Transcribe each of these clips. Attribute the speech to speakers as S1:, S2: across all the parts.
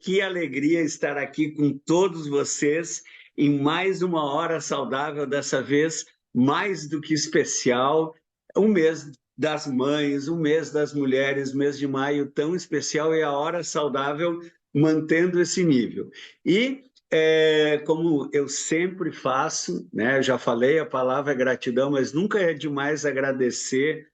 S1: Que alegria estar aqui com todos vocês em mais uma hora saudável, dessa vez mais do que especial, um mês das mães, um mês das mulheres, mês de maio tão especial e a hora saudável mantendo esse nível. E como eu sempre faço, né, eu já falei, a palavra é gratidão, mas nunca é demais agradecer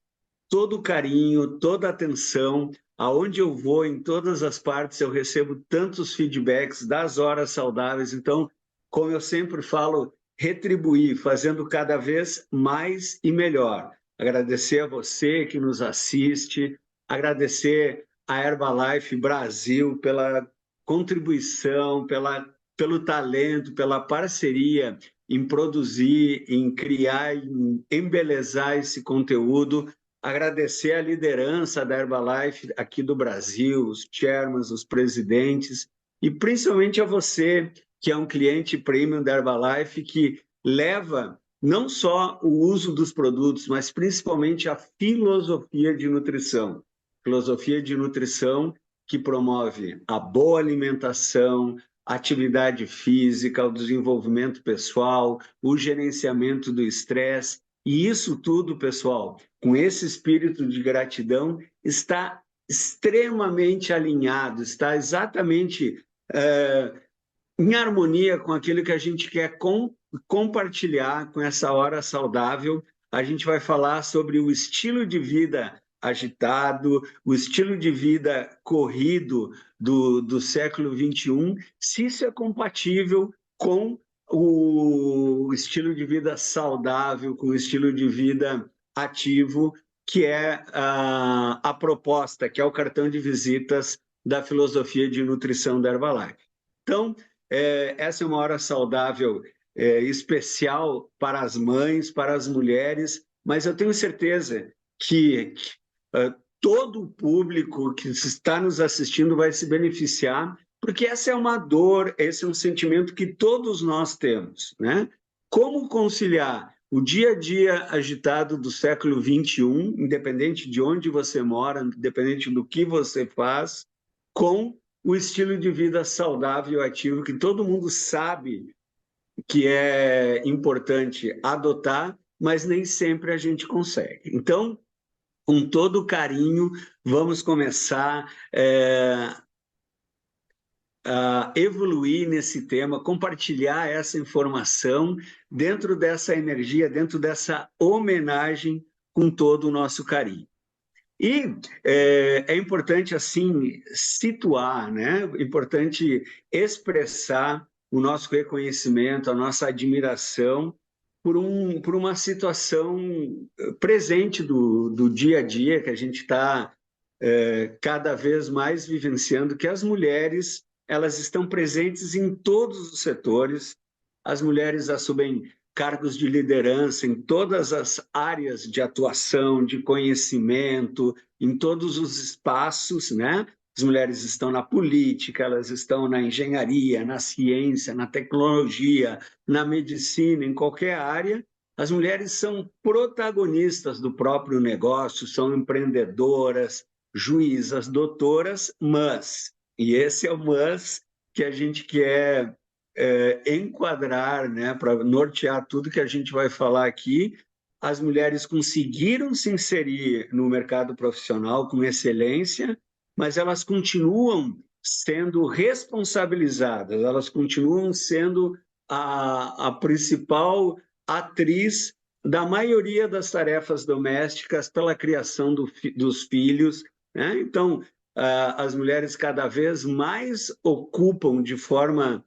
S1: todo o carinho, toda a atenção. Aonde eu vou, em todas as partes, eu recebo tantos feedbacks das horas saudáveis. Então, como eu sempre falo, retribuir, fazendo cada vez mais e melhor. Agradecer a você que nos assiste, agradecer a Herbalife Brasil pela contribuição, pelo talento, pela parceria em produzir, em criar, em embelezar esse conteúdo. Agradecer a liderança da Herbalife aqui do Brasil, os chairmans, os presidentes, e principalmente a você, que é um cliente premium da Herbalife, que leva não só o uso dos produtos, mas principalmente a filosofia de nutrição. Filosofia de nutrição que promove a boa alimentação, atividade física, o desenvolvimento pessoal, o gerenciamento do estresse. E isso tudo, pessoal, com esse espírito de gratidão, está extremamente alinhado, está exatamente em harmonia com aquilo que a gente quer compartilhar com essa hora saudável. A gente vai falar sobre o estilo de vida agitado, o estilo de vida corrido do século XXI, se isso é compatível com o estilo de vida saudável, com o estilo de vida ativo, que é a proposta, que é o cartão de visitas da filosofia de nutrição da Herbalife. Então, essa é uma hora saudável especial para as mães, para as mulheres, mas eu tenho certeza que todo o público que está nos assistindo vai se beneficiar, porque essa é uma dor, esse é um sentimento que todos nós temos, né? Como conciliar o dia a dia agitado do século XXI, independente de onde você mora, independente do que você faz, com o estilo de vida saudável e ativo que todo mundo sabe que é importante adotar, mas nem sempre a gente consegue. Então, com todo carinho, vamos começar a evoluir nesse tema, compartilhar essa informação dentro dessa energia, dentro dessa homenagem com todo o nosso carinho. E é importante, assim, situar, né? É importante expressar o nosso reconhecimento, a nossa admiração por uma situação presente do dia a dia que a gente está cada vez mais vivenciando, que as mulheres elas estão presentes em todos os setores, as mulheres assumem cargos de liderança em todas as áreas de atuação, de conhecimento, em todos os espaços, né? As mulheres estão na política, elas estão na engenharia, na ciência, na tecnologia, na medicina, em qualquer área. As mulheres são protagonistas do próprio negócio, são empreendedoras, juízas, doutoras, mas, e esse é o mas que a gente quer enquadrar, né, para nortear tudo que a gente vai falar aqui, as mulheres conseguiram se inserir no mercado profissional com excelência, mas elas continuam sendo responsabilizadas, elas continuam sendo a principal atriz da maioria das tarefas domésticas pela criação dos filhos, né? Então, as mulheres cada vez mais ocupam de forma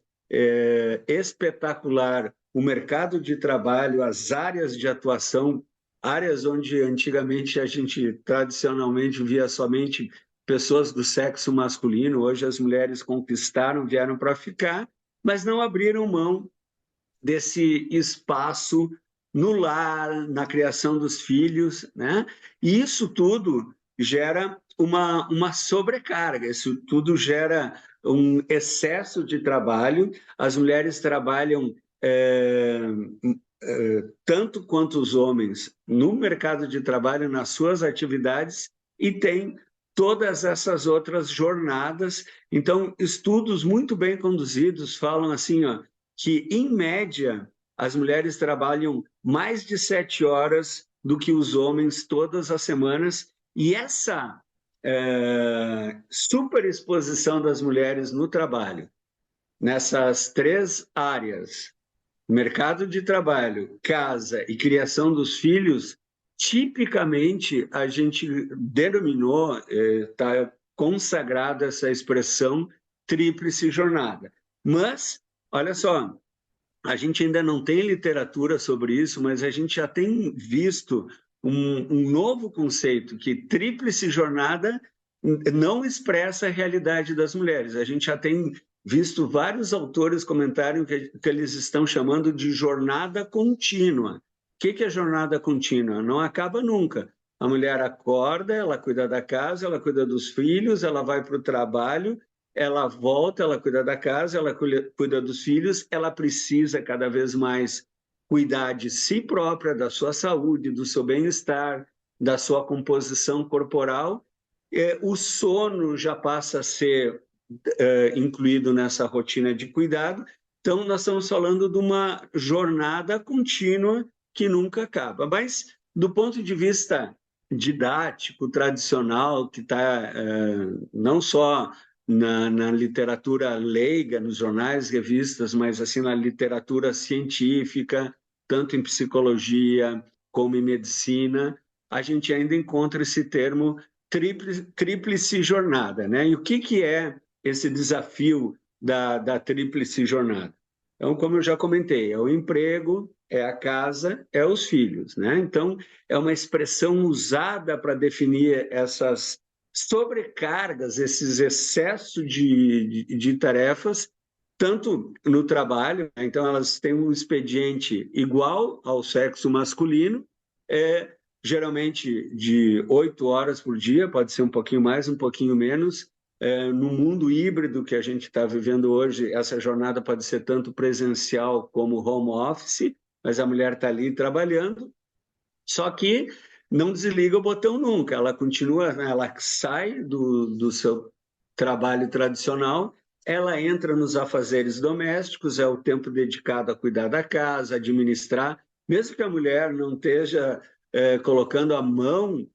S1: espetacular o mercado de trabalho, as áreas de atuação, áreas onde antigamente a gente tradicionalmente via somente pessoas do sexo masculino, hoje as mulheres conquistaram, vieram para ficar, mas não abriram mão desse espaço no lar, na criação dos filhos, né? E isso tudo gera uma sobrecarga, isso tudo gera um excesso de trabalho, as mulheres trabalham tanto quanto os homens no mercado de trabalho, nas suas atividades, e tem todas essas outras jornadas. Então, estudos muito bem conduzidos falam assim, ó, que, em média, as mulheres trabalham mais de 7 horas do que os homens todas as semanas, e essa superexposição das mulheres no trabalho, nessas 3 áreas, mercado de trabalho, casa e criação dos filhos, tipicamente a gente denominou, está consagrada essa expressão tríplice jornada. Mas, olha só, a gente ainda não tem literatura sobre isso, mas a gente já tem visto um novo conceito, que tríplice jornada não expressa a realidade das mulheres. A gente já tem visto vários autores comentarem que eles estão chamando de jornada contínua. O que é jornada contínua? Não acaba nunca. A mulher acorda, ela cuida da casa, ela cuida dos filhos, ela vai para o trabalho, ela volta, ela cuida da casa, ela cuida dos filhos, ela precisa cada vez mais cuidar de si própria, da sua saúde, do seu bem-estar, da sua composição corporal. O sono já passa a ser incluído nessa rotina de cuidado. Então, nós estamos falando de uma jornada contínua que nunca acaba. Mas, do ponto de vista didático, tradicional, que está não só na literatura leiga, nos jornais, revistas, mas assim na literatura científica, tanto em psicologia como em medicina, a gente ainda encontra esse termo tríplice jornada, né? E o que é esse desafio da tríplice jornada? Então, como eu já comentei, é o emprego, é a casa, é os filhos, né? Então, é uma expressão usada para definir essas sobrecargas, esses excessos de tarefas, tanto no trabalho, né? Então elas têm um expediente igual ao sexo masculino, geralmente de 8 horas por dia, pode ser um pouquinho mais, um pouquinho menos. No mundo híbrido que a gente está vivendo hoje, essa jornada pode ser tanto presencial como home office, mas a mulher está ali trabalhando, só que não desliga o botão nunca, ela continua, ela sai do seu trabalho tradicional, ela entra nos afazeres domésticos, é o tempo dedicado a cuidar da casa, administrar, mesmo que a mulher não esteja colocando a mão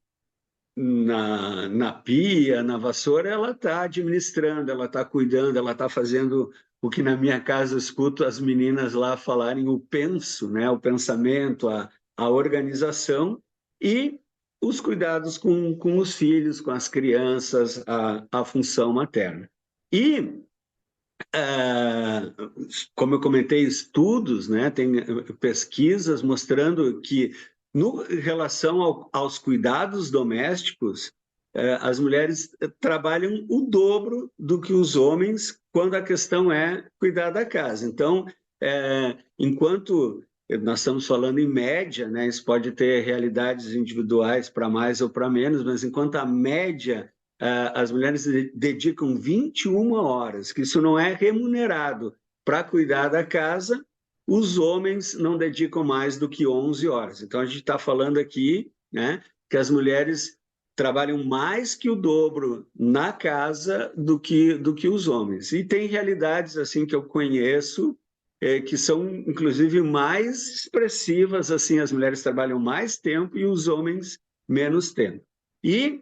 S1: na pia, na vassoura, ela está administrando, ela está cuidando, ela está fazendo o que na minha casa eu escuto as meninas lá falarem, o penso, né? O pensamento, a organização e os cuidados com os filhos, com as crianças, a função materna. E, como eu comentei, estudos, né? Tem pesquisas mostrando que, em relação aos cuidados domésticos, as mulheres trabalham o dobro do que os homens quando a questão é cuidar da casa. Então, enquanto nós estamos falando em média, né, isso pode ter realidades individuais para mais ou para menos, mas enquanto a média, as mulheres dedicam 21 horas, que isso não é remunerado, para cuidar da casa, os homens não dedicam mais do que 11 horas. Então, a gente está falando aqui, né, que as mulheres trabalham mais que o dobro na casa do que os homens. E tem realidades assim que eu conheço, que são, inclusive, mais expressivas, assim, as mulheres trabalham mais tempo e os homens menos tempo. E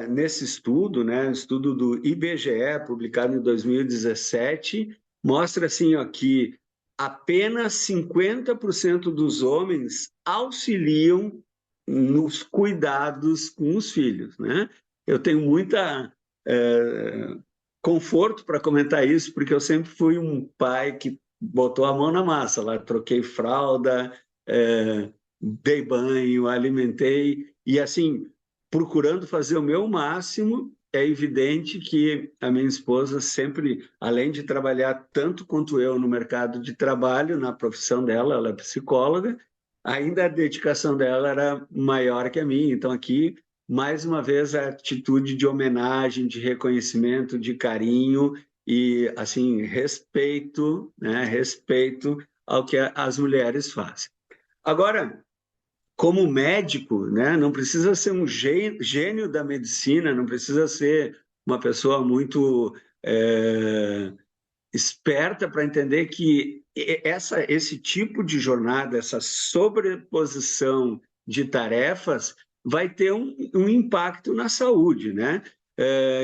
S1: nesse estudo, né, estudo do IBGE, publicado em 2017, mostra assim, ó, que apenas 50% dos homens auxiliam nos cuidados com os filhos, né? Eu tenho muita conforto para comentar isso, porque eu sempre fui um pai que botou a mão na massa, lá troquei fralda, dei banho, alimentei, e assim, procurando fazer o meu máximo. É evidente que a minha esposa sempre, além de trabalhar tanto quanto eu no mercado de trabalho, na profissão dela, ela é psicóloga, ainda a dedicação dela era maior que a minha. Então, aqui, mais uma vez, a atitude de homenagem, de reconhecimento, de carinho e, assim, respeito, né? Respeito ao que as mulheres fazem. Agora, como médico, né, não precisa ser um gênio da medicina, não precisa ser uma pessoa muito esperta para entender que esse tipo de jornada, essa sobreposição de tarefas, vai ter um impacto na saúde, né?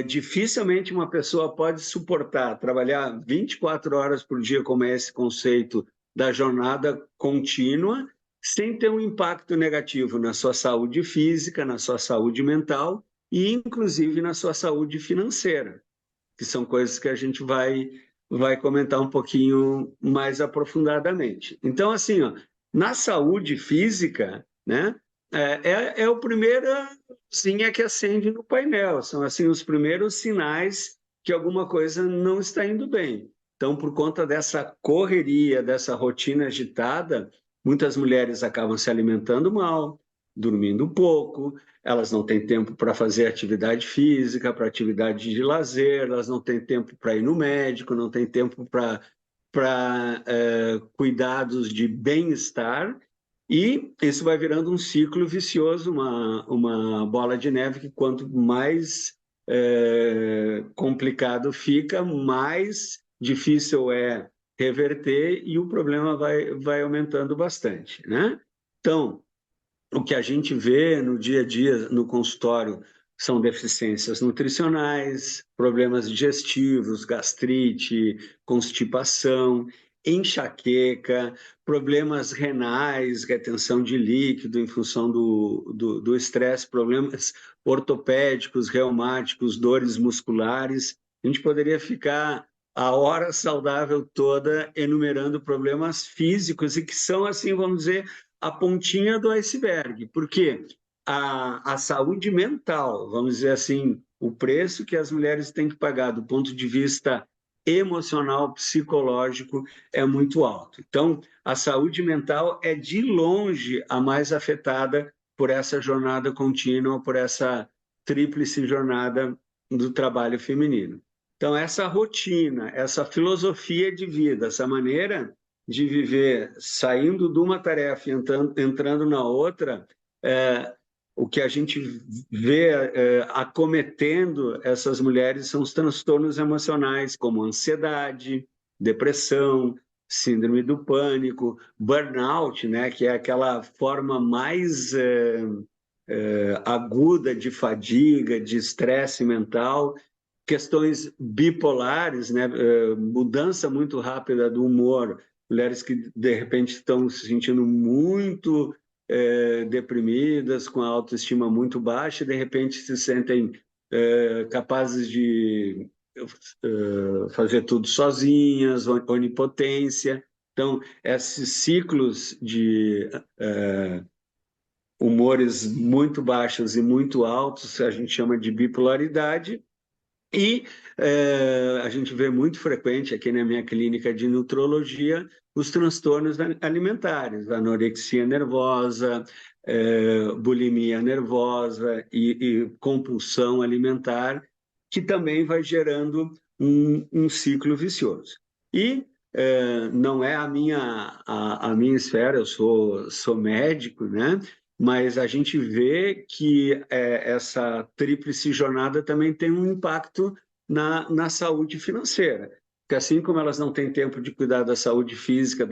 S1: Dificilmente uma pessoa pode suportar trabalhar 24 horas por dia, como é esse conceito da jornada contínua, sem ter um impacto negativo na sua saúde física, na sua saúde mental e, inclusive, na sua saúde financeira, que são coisas que a gente vai comentar um pouquinho mais aprofundadamente. Então, assim, ó, na saúde física, né, é o primeiro sim é que acende no painel, são assim os primeiros sinais que alguma coisa não está indo bem. Então, por conta dessa correria, dessa rotina agitada, muitas mulheres acabam se alimentando mal, dormindo pouco, elas não têm tempo para fazer atividade física, para atividade de lazer, elas não têm tempo para ir no médico, não têm tempo para cuidados de bem-estar, e isso vai virando um ciclo vicioso, uma bola de neve que quanto mais complicado fica, mais difícil é reverter e o problema vai aumentando bastante, né? Então, o que a gente vê no dia a dia, no consultório, são deficiências nutricionais, problemas digestivos, gastrite, constipação, enxaqueca, problemas renais, retenção de líquido em função do estresse, problemas ortopédicos, reumáticos, dores musculares. A gente poderia ficar a hora saudável toda enumerando problemas físicos e que são, assim, vamos dizer, a pontinha do iceberg, porque a saúde mental, vamos dizer assim, o preço que as mulheres têm que pagar do ponto de vista emocional, psicológico, é muito alto. Então, a saúde mental é de longe a mais afetada por essa jornada contínua, por essa tríplice jornada do trabalho feminino. Então, essa rotina, essa filosofia de vida, essa maneira de viver saindo de uma tarefa e entrando na outra, o que a gente vê acometendo essas mulheres são os transtornos emocionais, como ansiedade, depressão, síndrome do pânico, burnout, né, que é aquela forma mais aguda de fadiga, de estresse mental, questões bipolares, né, mudança muito rápida do humor, mulheres que de repente estão se sentindo muito deprimidas, com a autoestima muito baixa, e de repente se sentem capazes de fazer tudo sozinhas, onipotência. Então, esses ciclos de humores muito baixos e muito altos, a gente chama de bipolaridade, e a gente vê muito frequente aqui na minha clínica de nutrologia os transtornos alimentares, anorexia nervosa, bulimia nervosa e compulsão alimentar, que também vai gerando um ciclo vicioso. E não é a minha esfera, eu sou médico, né? Mas a gente vê que essa tríplice jornada também tem um impacto na saúde financeira. Porque assim como elas não têm tempo de cuidar da saúde física,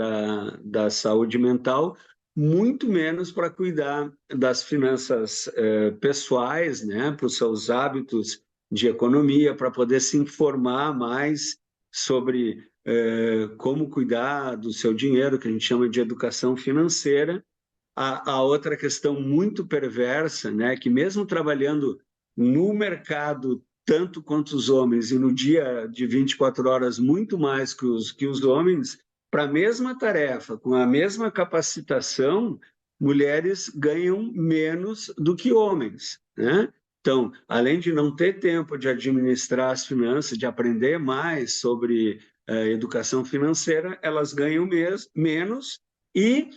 S1: da saúde mental, muito menos para cuidar das finanças pessoais, né, para os seus hábitos de economia, para poder se informar mais sobre como cuidar do seu dinheiro, que a gente chama de educação financeira. A outra questão muito perversa, né, que mesmo trabalhando no mercado tanto quanto os homens e no dia de 24 horas muito mais que os homens, para a mesma tarefa, com a mesma capacitação, mulheres ganham menos do que homens, né? Então, além de não ter tempo de administrar as finanças, de aprender mais sobre educação financeira, elas ganham menos e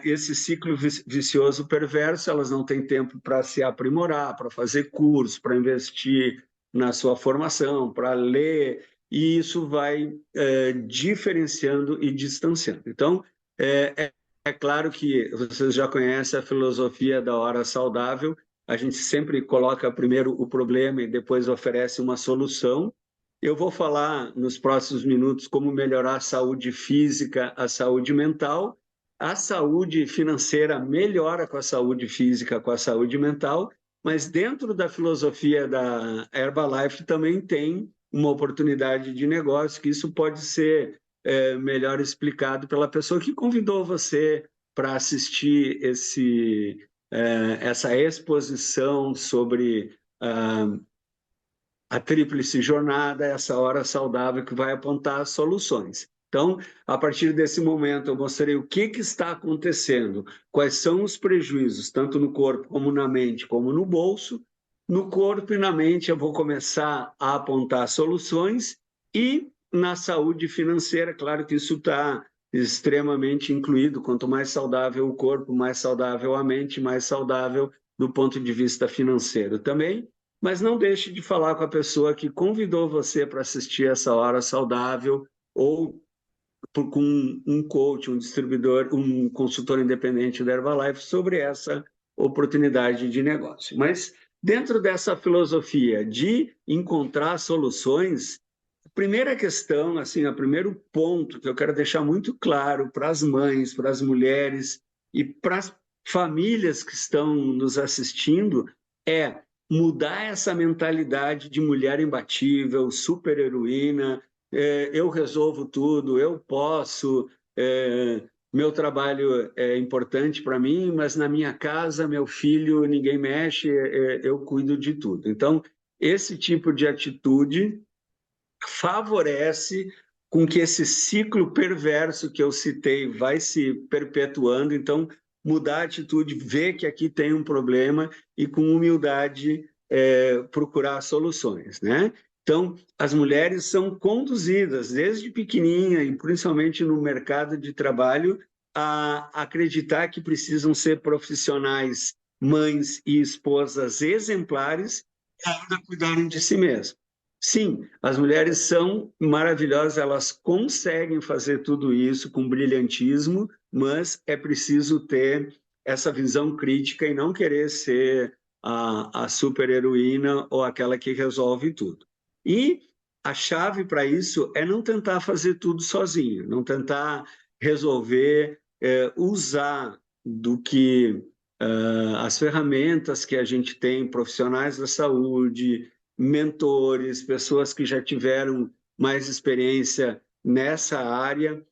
S1: esse ciclo vicioso perverso, elas não têm tempo para se aprimorar, para fazer curso, para investir na sua formação, para ler, e isso vai diferenciando e distanciando. Então, É claro que vocês já conhecem a filosofia da hora saudável, a gente sempre coloca primeiro o problema e depois oferece uma solução. Eu vou falar nos próximos minutos como melhorar a saúde física, a saúde mental. A saúde financeira melhora com a saúde física, com a saúde mental, mas dentro da filosofia da Herbalife também tem uma oportunidade de negócio, que isso pode ser melhor explicado pela pessoa que convidou você para assistir essa exposição sobre a tríplice jornada, essa hora saudável que vai apontar soluções. Então, a partir desse momento, eu mostrei o que está acontecendo, quais são os prejuízos, tanto no corpo, como na mente, como no bolso. No corpo e na mente, eu vou começar a apontar soluções, e na saúde financeira, claro que isso está extremamente incluído. Quanto mais saudável o corpo, mais saudável a mente, mais saudável do ponto de vista financeiro também. Mas não deixe de falar com a pessoa que convidou você para assistir essa hora saudável, ou com um coach, um distribuidor, um consultor independente da Herbalife sobre essa oportunidade de negócio. Mas dentro dessa filosofia de encontrar soluções, a primeira questão, assim, o primeiro ponto que eu quero deixar muito claro para as mães, para as mulheres e para as famílias que estão nos assistindo é mudar essa mentalidade de mulher imbatível, super heroína, eu resolvo tudo, eu posso, meu trabalho é importante para mim, mas na minha casa, meu filho, ninguém mexe, eu cuido de tudo. Então, esse tipo de atitude favorece com que esse ciclo perverso que eu citei vai se perpetuando. Então, mudar a atitude, ver que aqui tem um problema e, com humildade, procurar soluções, né? Então, as mulheres são conduzidas desde pequenininha, e principalmente no mercado de trabalho, a acreditar que precisam ser profissionais, mães e esposas exemplares, e ainda cuidarem de si mesmas. Sim, as mulheres são maravilhosas, elas conseguem fazer tudo isso com brilhantismo, mas é preciso ter essa visão crítica e não querer ser a super-heroína ou aquela que resolve tudo. E a chave para isso é não tentar fazer tudo sozinho, não tentar resolver, usar do que as ferramentas que a gente tem, profissionais da saúde, mentores, pessoas que já tiveram mais experiência nessa área,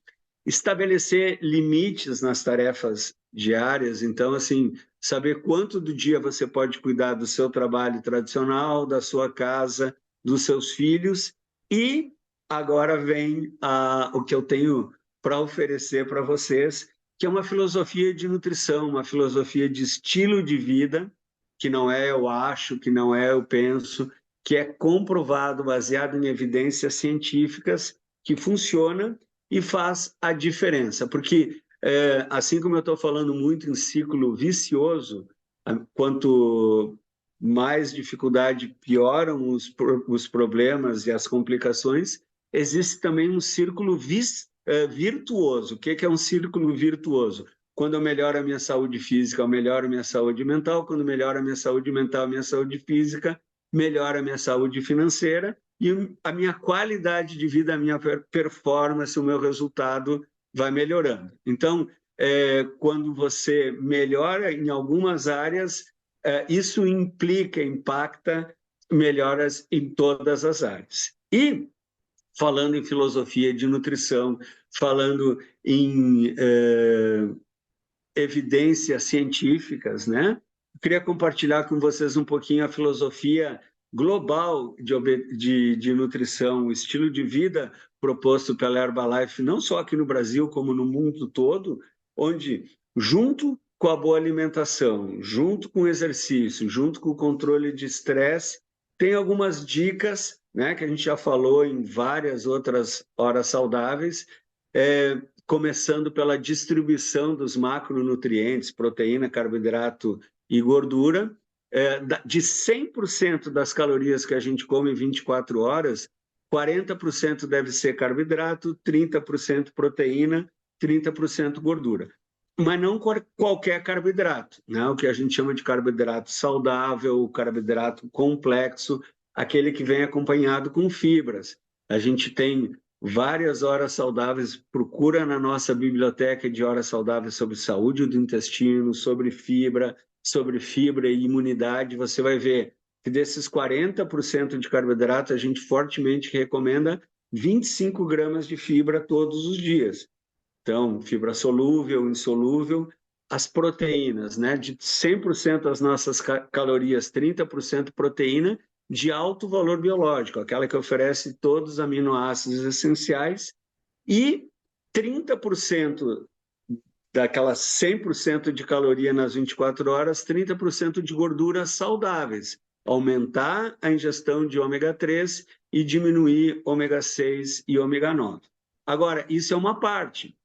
S1: estabelecer limites nas tarefas diárias. Então, assim, saber quanto do dia você pode cuidar do seu trabalho tradicional, da sua casa, dos seus filhos. E agora vem o que eu tenho para oferecer para vocês, que é uma filosofia de nutrição, uma filosofia de estilo de vida, que não é eu acho, que não é eu penso, que é comprovado, baseado em evidências científicas, que funciona e faz a diferença. Porque, assim como eu estou falando muito em ciclo vicioso, quanto mais dificuldade pioram os problemas e as complicações, existe também um círculo virtuoso. O que é um círculo virtuoso? Quando eu melhoro a minha saúde física, eu melhoro a minha saúde mental. Quando eu melhoro a minha saúde mental, a minha saúde física, melhora a minha saúde financeira e a minha qualidade de vida, a minha performance, o meu resultado vai melhorando. Então, quando você melhora em algumas áreas, isso impacta melhoras em todas as áreas. E, falando em filosofia de nutrição, falando em evidências científicas, né? Eu queria compartilhar com vocês um pouquinho a filosofia global de nutrição, o estilo de vida proposto pela Herbalife, não só aqui no Brasil, como no mundo todo, onde, junto com a boa alimentação, junto com o exercício, junto com o controle de estresse, tem algumas dicas, né, que a gente já falou em várias outras horas saudáveis, começando pela distribuição dos macronutrientes, proteína, carboidrato e gordura. De 100% das calorias que a gente come em 24 horas, 40% deve ser carboidrato, 30% proteína, 30% gordura. mas não qualquer carboidrato, né? O que a gente chama de carboidrato saudável, o carboidrato complexo, aquele que vem acompanhado com fibras. A gente tem várias horas saudáveis, procura na nossa biblioteca de horas saudáveis sobre saúde do intestino, sobre fibra e imunidade, você vai ver que desses 40% de carboidrato, a gente fortemente recomenda 25 gramas de fibra todos os dias. Então, fibra solúvel, insolúvel, as proteínas, né? De 100% das nossas calorias, 30% proteína de alto valor biológico, aquela que oferece todos os aminoácidos essenciais, e 30% daquelas 100% de caloria nas 24 horas, 30% de gorduras saudáveis, aumentar a ingestão de ômega 3 e diminuir ômega 6 e ômega 9. Agora, isso é uma parte.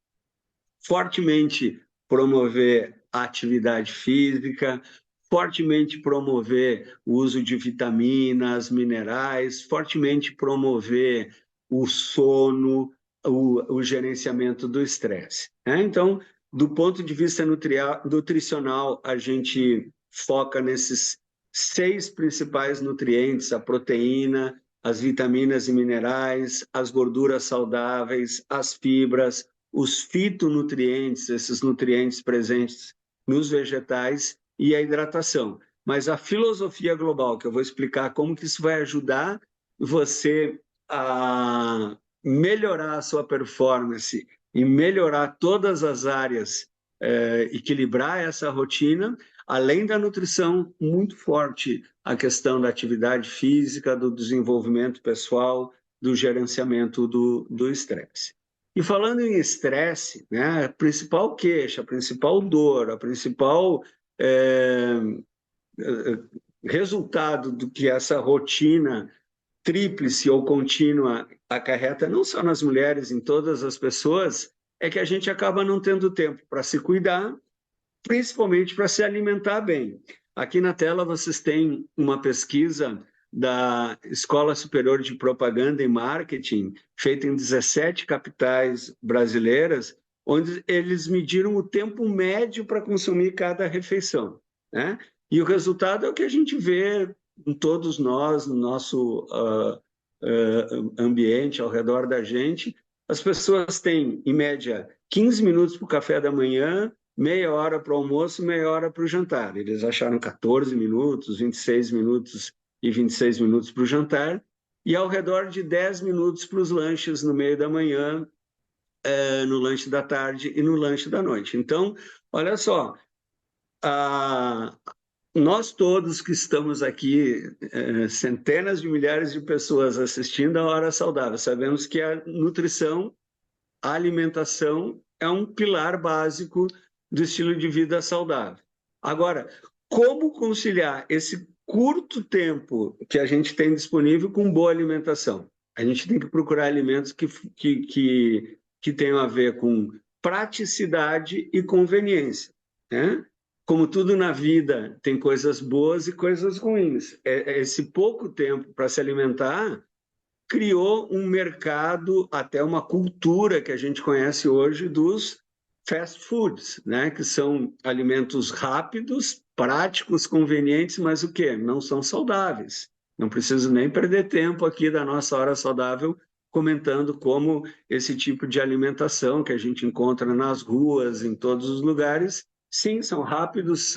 S1: Fortemente promover a atividade física, fortemente promover o uso de vitaminas, minerais, fortemente promover o sono, o gerenciamento do estresse, né? Então, do ponto de vista nutricional, a gente foca nesses 6 principais nutrientes: a proteína, as vitaminas e minerais, as gorduras saudáveis, as fibras, os fitonutrientes, esses nutrientes presentes nos vegetais, e a hidratação. Mas a filosofia global, que eu vou explicar como que isso vai ajudar você a melhorar a sua performance e melhorar todas as áreas, equilibrar essa rotina, além da nutrição, muito forte a questão da atividade física, do desenvolvimento pessoal, do gerenciamento do estresse. E falando em estresse, né, a principal queixa, a principal dor, a principal resultado do que essa rotina tríplice ou contínua acarreta, não só nas mulheres, em todas as pessoas, é que a gente acaba não tendo tempo para se cuidar, principalmente para se alimentar bem. Aqui na tela vocês têm uma pesquisa da Escola Superior de Propaganda e Marketing, feita em 17 capitais brasileiras, onde eles mediram o tempo médio para consumir cada refeição, né? E o resultado é o que a gente vê em todos nós, no nosso ambiente, ao redor da gente. As pessoas têm, em média, 15 minutos para o café da manhã, meia hora para o almoço, meia hora para o jantar. Eles acharam 14 minutos, 26 minutos e 26 minutos para o jantar, e ao redor de 10 minutos para os lanches no meio da manhã, no lanche da tarde e no lanche da noite. Então, olha só, nós todos que estamos aqui, centenas de milhares de pessoas assistindo a Hora Saudável, sabemos que a nutrição, a alimentação é um pilar básico do estilo de vida saudável. Agora, como conciliar esse curto tempo que a gente tem disponível com boa alimentação? A gente tem que procurar alimentos que tenham a ver com praticidade e conveniência, né? Como tudo na vida, tem coisas boas e coisas ruins. Esse pouco tempo para se alimentar criou um mercado, até uma cultura que a gente conhece hoje dos fast foods, né? Que são alimentos rápidos, práticos, convenientes, mas o quê? Não são saudáveis. Não preciso nem perder tempo aqui da nossa hora saudável comentando como esse tipo de alimentação que a gente encontra nas ruas, em todos os lugares, sim, são rápidos,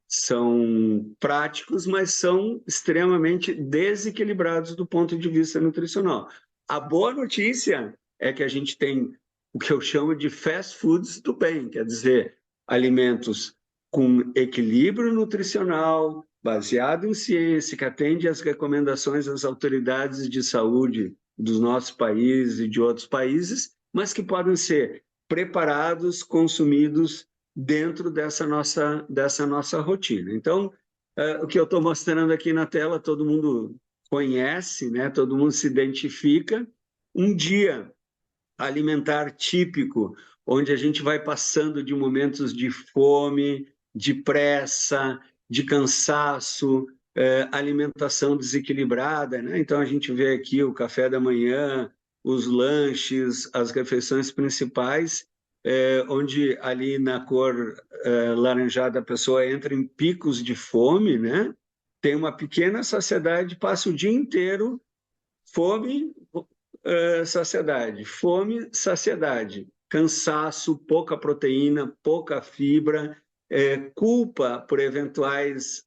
S1: são práticos, mas são extremamente desequilibrados do ponto de vista nutricional. A boa notícia é que a gente tem o que eu chamo de fast foods do bem, quer dizer, alimentos com equilíbrio nutricional, baseado em ciência, que atende às recomendações das autoridades de saúde dos nossos países e de outros países, mas que podem ser preparados, consumidos dentro dessa nossa rotina. Então, o que eu estou mostrando aqui na tela, todo mundo conhece, né? Todo mundo se identifica. Um dia alimentar típico, onde a gente vai passando de momentos de fome, de pressa, de cansaço, alimentação desequilibrada, né? Então, a gente vê aqui o café da manhã, os lanches, as refeições principais, onde ali na cor laranjada a pessoa entra em picos de fome, né? Tem uma pequena saciedade, passa o dia inteiro, fome, saciedade, fome, saciedade, cansaço, pouca proteína, pouca fibra, culpa por eventuais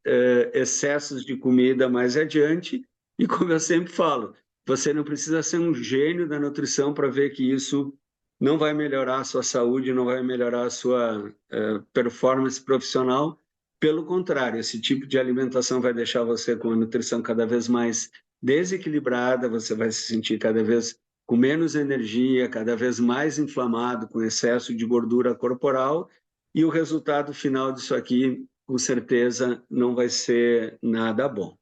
S1: excessos de comida mais adiante, e como eu sempre falo, você não precisa ser um gênio da nutrição para ver que isso não vai melhorar a sua saúde, não vai melhorar a sua performance profissional. Pelo contrário, esse tipo de alimentação vai deixar você com a nutrição cada vez mais desequilibrada, você vai se sentir cada vez com menos energia, cada vez mais inflamado, com excesso de gordura corporal, e o resultado final disso aqui, com certeza, não vai ser nada bom.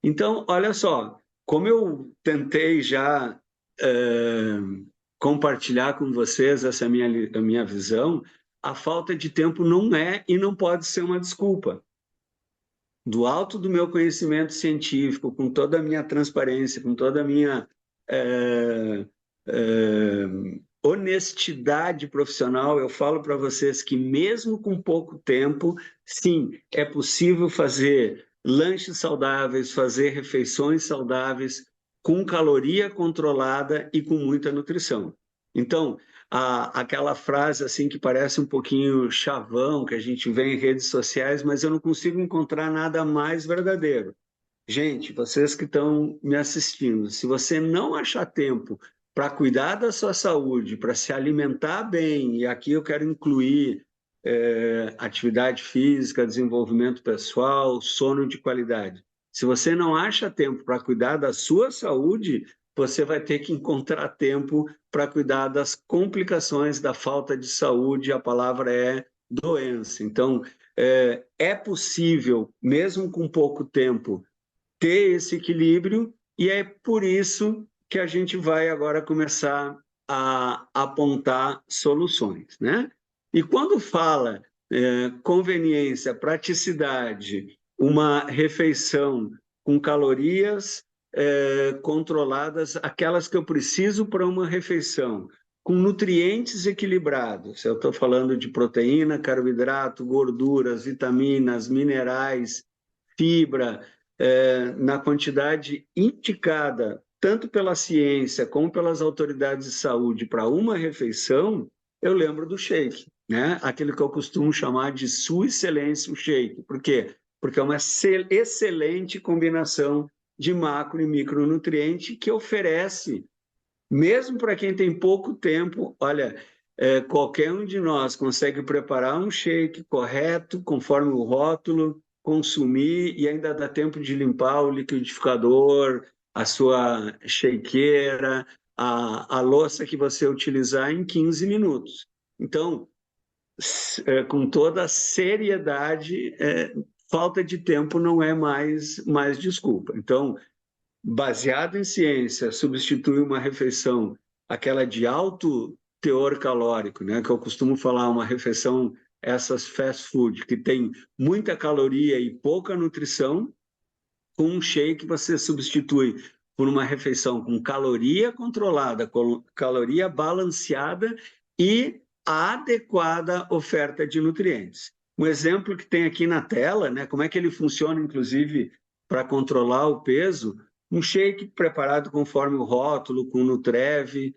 S1: Então, olha só, como eu tentei já compartilhar com vocês essa minha visão, a falta de tempo não é e não pode ser uma desculpa. Do alto do meu conhecimento científico, com toda a minha transparência, com toda a minha honestidade profissional, eu falo para vocês que mesmo com pouco tempo, sim, é possível fazer lanches saudáveis, fazer refeições saudáveis, com caloria controlada e com muita nutrição. Então, aquela frase assim que parece um pouquinho chavão, que a gente vê em redes sociais, mas eu não consigo encontrar nada mais verdadeiro. Gente, vocês que estão me assistindo, se você não achar tempo para cuidar da sua saúde, para se alimentar bem, e aqui eu quero incluir atividade física, desenvolvimento pessoal, sono de qualidade. Se você não acha tempo para cuidar da sua saúde, você vai ter que encontrar tempo para cuidar das complicações da falta de saúde, a palavra é doença. Então, é possível, mesmo com pouco tempo, ter esse equilíbrio, e é por isso que a gente vai agora começar a apontar soluções, né? E quando fala conveniência, praticidade, uma refeição com calorias controladas, aquelas que eu preciso para uma refeição, com nutrientes equilibrados, eu estou falando de proteína, carboidrato, gorduras, vitaminas, minerais, fibra, na quantidade indicada, tanto pela ciência como pelas autoridades de saúde, para uma refeição, eu lembro do shake, né? Aquele que eu costumo chamar de Sua Excelência o shake. Por quê? Porque é uma excelente combinação de macro e micronutriente que oferece, mesmo para quem tem pouco tempo, olha, qualquer um de nós consegue preparar um shake correto, conforme o rótulo, consumir e ainda dá tempo de limpar o liquidificador, a sua shakeira, a louça que você utilizar em 15 minutos. Então, com toda a seriedade, falta de tempo não é mais desculpa. Então, baseado em ciência, substituir uma refeição, aquela de alto teor calórico, né, que eu costumo falar, uma refeição, essas fast food, que tem muita caloria e pouca nutrição, com um shake você substitui por uma refeição com caloria controlada, com caloria balanceada e a adequada oferta de nutrientes. Um exemplo que tem aqui na tela, né, como é que ele funciona, inclusive, para controlar o peso, um shake preparado conforme o rótulo, com Nutrev,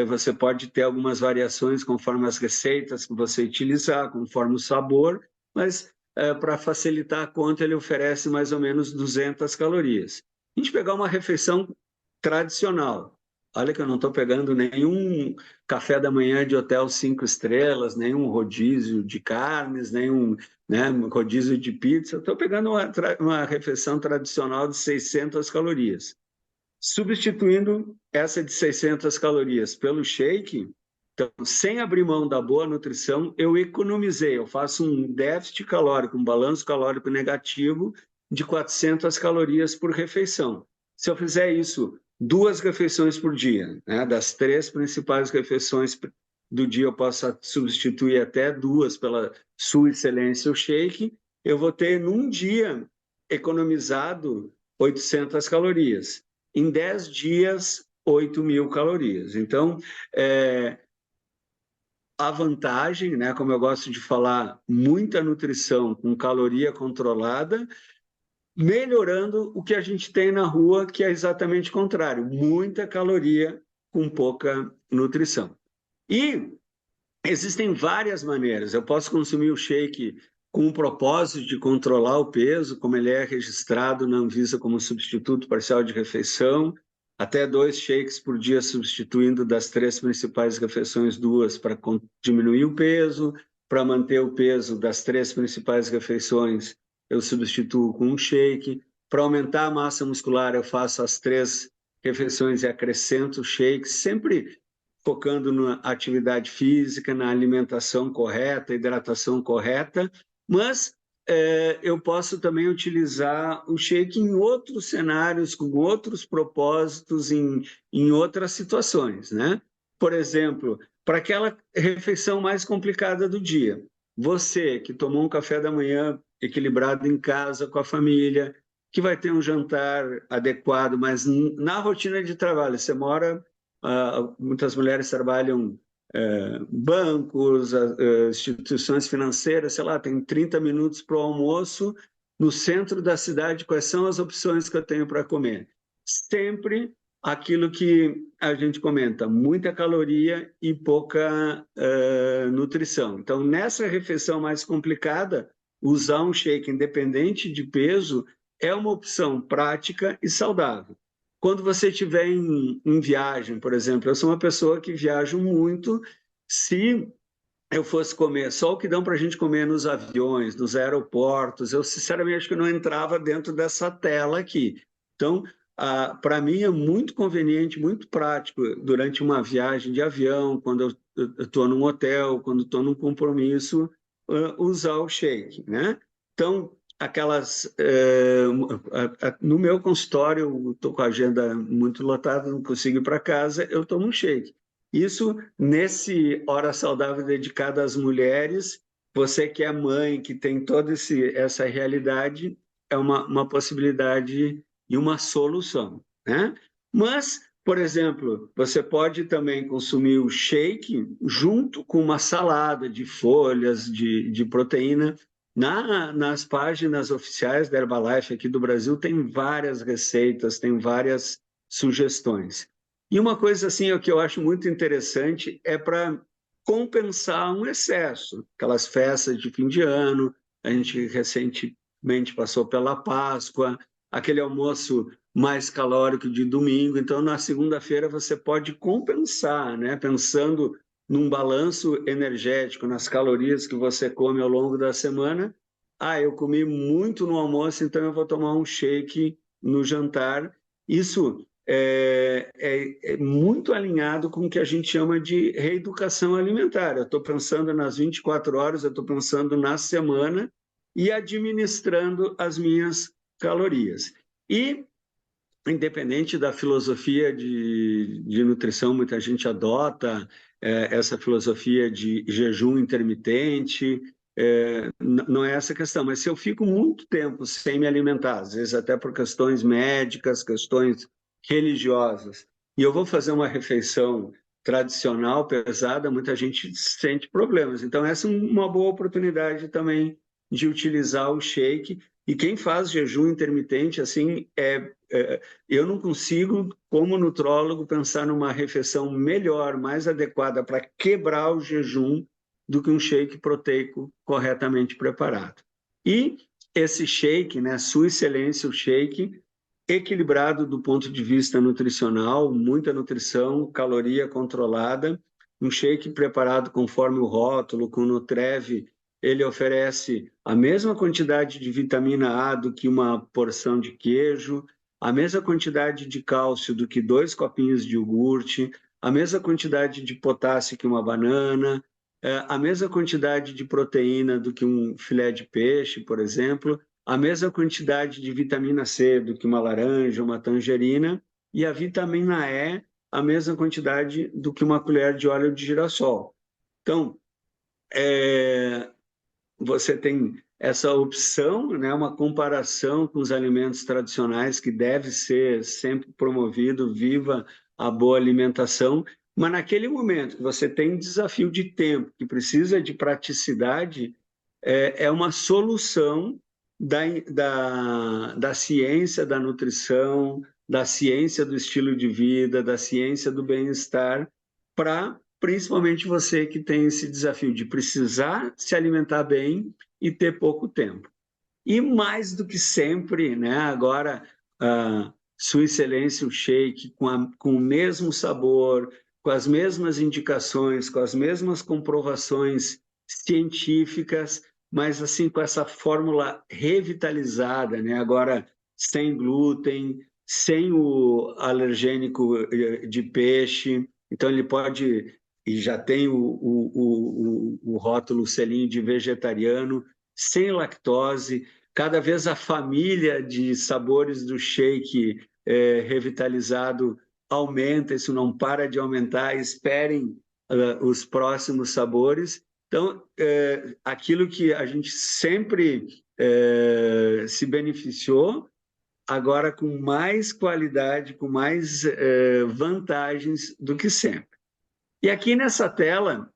S1: você pode ter algumas variações conforme as receitas que você utilizar, conforme o sabor, mas para facilitar a conta, ele oferece mais ou menos 200 calorias. A gente pegar uma refeição tradicional, olha que eu não estou pegando nenhum café da manhã de hotel 5 estrelas, nenhum rodízio de carnes, nenhum, né, rodízio de pizza, estou pegando uma refeição tradicional de 600 calorias. Substituindo essa de 600 calorias pelo shake, então, sem abrir mão da boa nutrição, eu economizei, eu faço um déficit calórico, um balanço calórico negativo de 400 calorias por refeição. Se eu fizer isso 2 refeições por dia, né, das 3 principais refeições do dia, eu posso substituir até 2 pela Sua Excelência o shake, eu vou ter num dia economizado 800 calorias. Em 10 dias, 8.000 calorias. Então, a vantagem, né, como eu gosto de falar, muita nutrição com caloria controlada, melhorando o que a gente tem na rua, que é exatamente o contrário, muita caloria com pouca nutrição. E existem várias maneiras. Eu posso consumir o shake com o propósito de controlar o peso, como ele é registrado na Anvisa como substituto parcial de refeição, até 2 shakes por dia, substituindo das 3 principais refeições 2 para diminuir o peso. Para manter o peso das 3 principais refeições, eu substituo com um shake. Para aumentar a massa muscular, eu faço as 3 refeições e acrescento shakes, sempre focando na atividade física, na alimentação correta, hidratação correta, mas eu posso também utilizar o shake em outros cenários, com outros propósitos, em outras situações, né? Por exemplo, para aquela refeição mais complicada do dia, você que tomou um café da manhã equilibrado em casa com a família, que vai ter um jantar adequado, mas na rotina de trabalho, você mora muitas mulheres trabalham bancos, instituições financeiras, sei lá, tem 30 minutos para o almoço, no centro da cidade, quais são as opções que eu tenho para comer? Sempre aquilo que a gente comenta, muita caloria e pouca nutrição. Então, nessa refeição mais complicada, usar um shake independente de peso é uma opção prática e saudável. Quando você estiver em viagem, por exemplo, eu sou uma pessoa que viajo muito. Se eu fosse comer só o que dão para a gente comer nos aviões, nos aeroportos, eu sinceramente acho que não entrava dentro dessa tela aqui. Então, para mim é muito conveniente, muito prático, durante uma viagem de avião, quando eu estou num hotel, quando estou num compromisso, usar o shake, né? Então, no meu consultório, estou com a agenda muito lotada, não consigo ir para casa, eu tomo um shake. Isso, nesse Hora Saudável dedicada às mulheres, você que é mãe, que tem toda essa realidade, é uma possibilidade e uma solução, né? Mas, por exemplo, você pode também consumir o shake junto com uma salada de folhas, de proteína. Nas páginas oficiais da Herbalife aqui do Brasil tem várias receitas, tem várias sugestões. E uma coisa assim que eu acho muito interessante é para compensar um excesso, aquelas festas de fim de ano, a gente recentemente passou pela Páscoa, aquele almoço mais calórico de domingo, então na segunda-feira você pode compensar, né? Pensando num balanço energético, nas calorias que você come ao longo da semana. Eu comi muito no almoço, então eu vou tomar um shake no jantar. Isso é muito alinhado com o que a gente chama de reeducação alimentar. Eu estou pensando nas 24 horas, eu estou pensando na semana e administrando as minhas calorias. E, independente da filosofia de nutrição, muita gente adota essa filosofia de jejum intermitente, não é essa a questão, mas se eu fico muito tempo sem me alimentar, às vezes até por questões médicas, questões religiosas, e eu vou fazer uma refeição tradicional, pesada, muita gente sente problemas. Então, essa é uma boa oportunidade também de utilizar o shake. E quem faz jejum intermitente, assim, eu não consigo, como nutrólogo, pensar numa refeição melhor, mais adequada para quebrar o jejum do que um shake proteico corretamente preparado. E esse shake, né, Sua Excelência, o shake, equilibrado do ponto de vista nutricional, muita nutrição, caloria controlada, um shake preparado conforme o rótulo, com Nutrev, ele oferece a mesma quantidade de vitamina A do que uma porção de queijo, a mesma quantidade de cálcio do que 2 copinhos de iogurte, a mesma quantidade de potássio que uma banana, a mesma quantidade de proteína do que um filé de peixe, por exemplo, a mesma quantidade de vitamina C do que uma laranja, uma tangerina, e a vitamina E, a mesma quantidade do que uma colher de óleo de girassol. Então, você tem essa opção, né, uma comparação com os alimentos tradicionais que deve ser sempre promovido, viva a boa alimentação, Mas naquele momento que você tem desafio de tempo, que precisa de praticidade, é uma solução da ciência da nutrição, da ciência do estilo de vida, da ciência do bem-estar, para principalmente você que tem esse desafio de precisar se alimentar bem e ter pouco tempo. E mais do que sempre, né, agora, Sua Excelência, o shake, com o mesmo sabor, com as mesmas indicações, com as mesmas comprovações científicas, mas assim com essa fórmula revitalizada, né? Agora sem glúten, sem o alergênico de peixe, então ele pode, e já tem o rótulo, o selinho de vegetariano, sem lactose. Cada vez a família de sabores do shake revitalizado aumenta, isso não para de aumentar. Esperem os próximos sabores. Então, aquilo que a gente sempre se beneficiou, agora com mais qualidade, com mais vantagens do que sempre. E aqui nessa tela,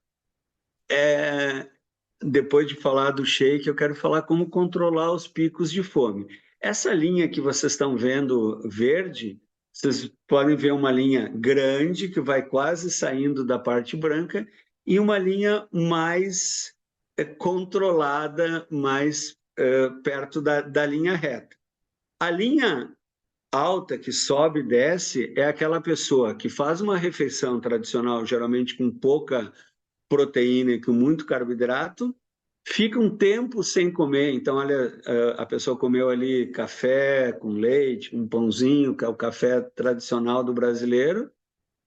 S1: depois de falar do shake, eu quero falar como controlar os picos de fome. Essa linha que vocês estão vendo verde, vocês podem ver uma linha grande que vai quase saindo da parte branca e uma linha mais controlada, mais perto da linha reta. A linha alta que sobe e desce é aquela pessoa que faz uma refeição tradicional, geralmente com pouca proteína e com muito carboidrato, fica um tempo sem comer. Então, olha, a pessoa comeu ali café com leite, um pãozinho, que é o café tradicional do brasileiro.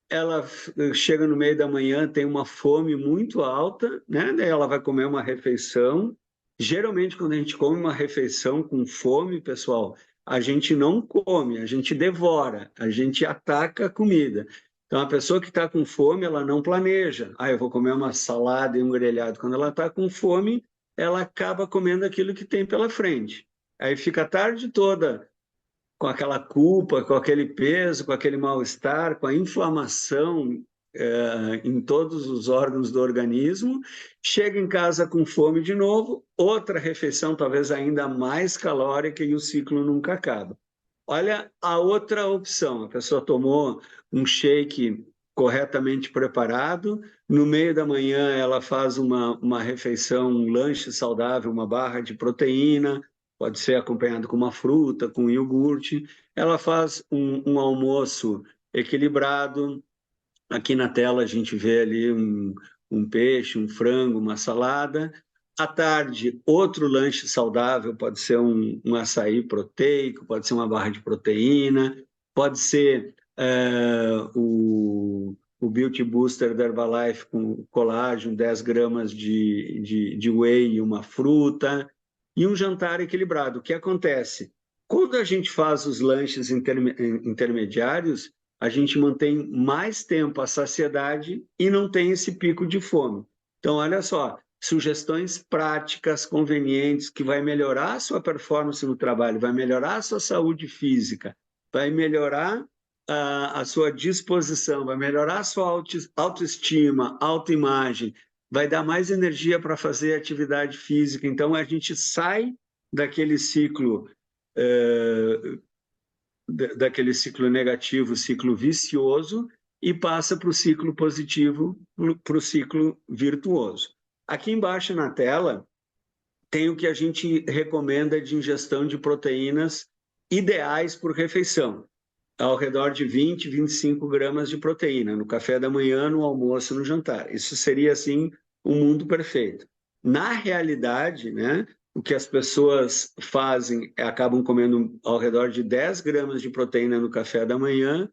S1: Ela chega no meio da manhã, tem uma fome muito alta, né? Daí ela vai comer uma refeição. Geralmente, quando a gente come uma refeição com fome, pessoal, a gente não come, a gente devora, a gente ataca a comida. Então, a pessoa que está com fome, ela não planeja. Eu vou comer uma salada e um grelhado. Quando ela está com fome, ela acaba comendo aquilo que tem pela frente. Aí fica a tarde toda com aquela culpa, com aquele peso, com aquele mal-estar, com a inflamação em todos os órgãos do organismo, chega em casa com fome de novo, outra refeição talvez ainda mais calórica e o ciclo nunca acaba. Olha a outra opção, a pessoa tomou um shake corretamente preparado, no meio da manhã ela faz uma refeição, um lanche saudável, uma barra de proteína, pode ser acompanhado com uma fruta, com iogurte, ela faz um almoço equilibrado. Aqui na tela a gente vê ali um peixe, um frango, uma salada. À tarde, outro lanche saudável, pode ser um açaí proteico, pode ser uma barra de proteína, pode ser o Beauty Booster da Herbalife com colágeno, 10 gramas de whey e uma fruta, e um jantar equilibrado. O que acontece? Quando a gente faz os lanches intermediários, a gente mantém mais tempo a saciedade e não tem esse pico de fome. Então, olha só, sugestões práticas, convenientes, que vai melhorar a sua performance no trabalho, vai melhorar a sua saúde física, vai melhorar a sua disposição, vai melhorar a sua autoestima, autoimagem, vai dar mais energia para fazer atividade física. Então, a gente sai daquele ciclo negativo, ciclo vicioso, e passa para o ciclo positivo, para o ciclo virtuoso. Aqui embaixo na tela tem o que a gente recomenda de ingestão de proteínas ideais por refeição, ao redor de 20, 25 gramas de proteína, no café da manhã, no almoço, no jantar. Isso seria, assim, um mundo perfeito. Na realidade, né, o que as pessoas fazem é acabam comendo ao redor de 10 gramas de proteína no café da manhã,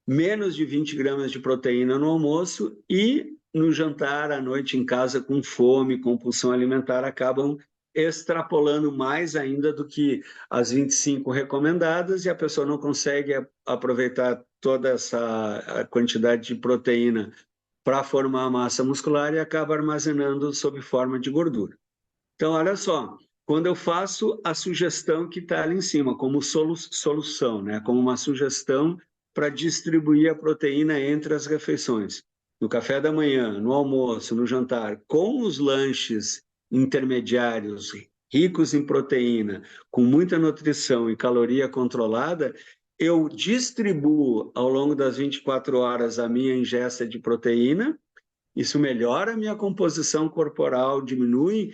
S1: menos de 20 gramas de proteína no almoço e no jantar, à noite em casa, com fome, compulsão alimentar, acabam extrapolando mais ainda do que as 25 recomendadas e a pessoa não consegue aproveitar toda essa quantidade de proteína para formar a massa muscular e acaba armazenando sob forma de gordura. Então, olha só, quando eu faço a sugestão que está ali em cima, como solução, né? Como uma sugestão para distribuir a proteína entre as refeições. no café da manhã, no almoço, no jantar, com os lanches intermediários ricos em proteína, com muita nutrição e caloria controlada, eu distribuo ao longo das 24 horas a minha ingesta de proteína. Isso melhora a minha composição corporal, diminui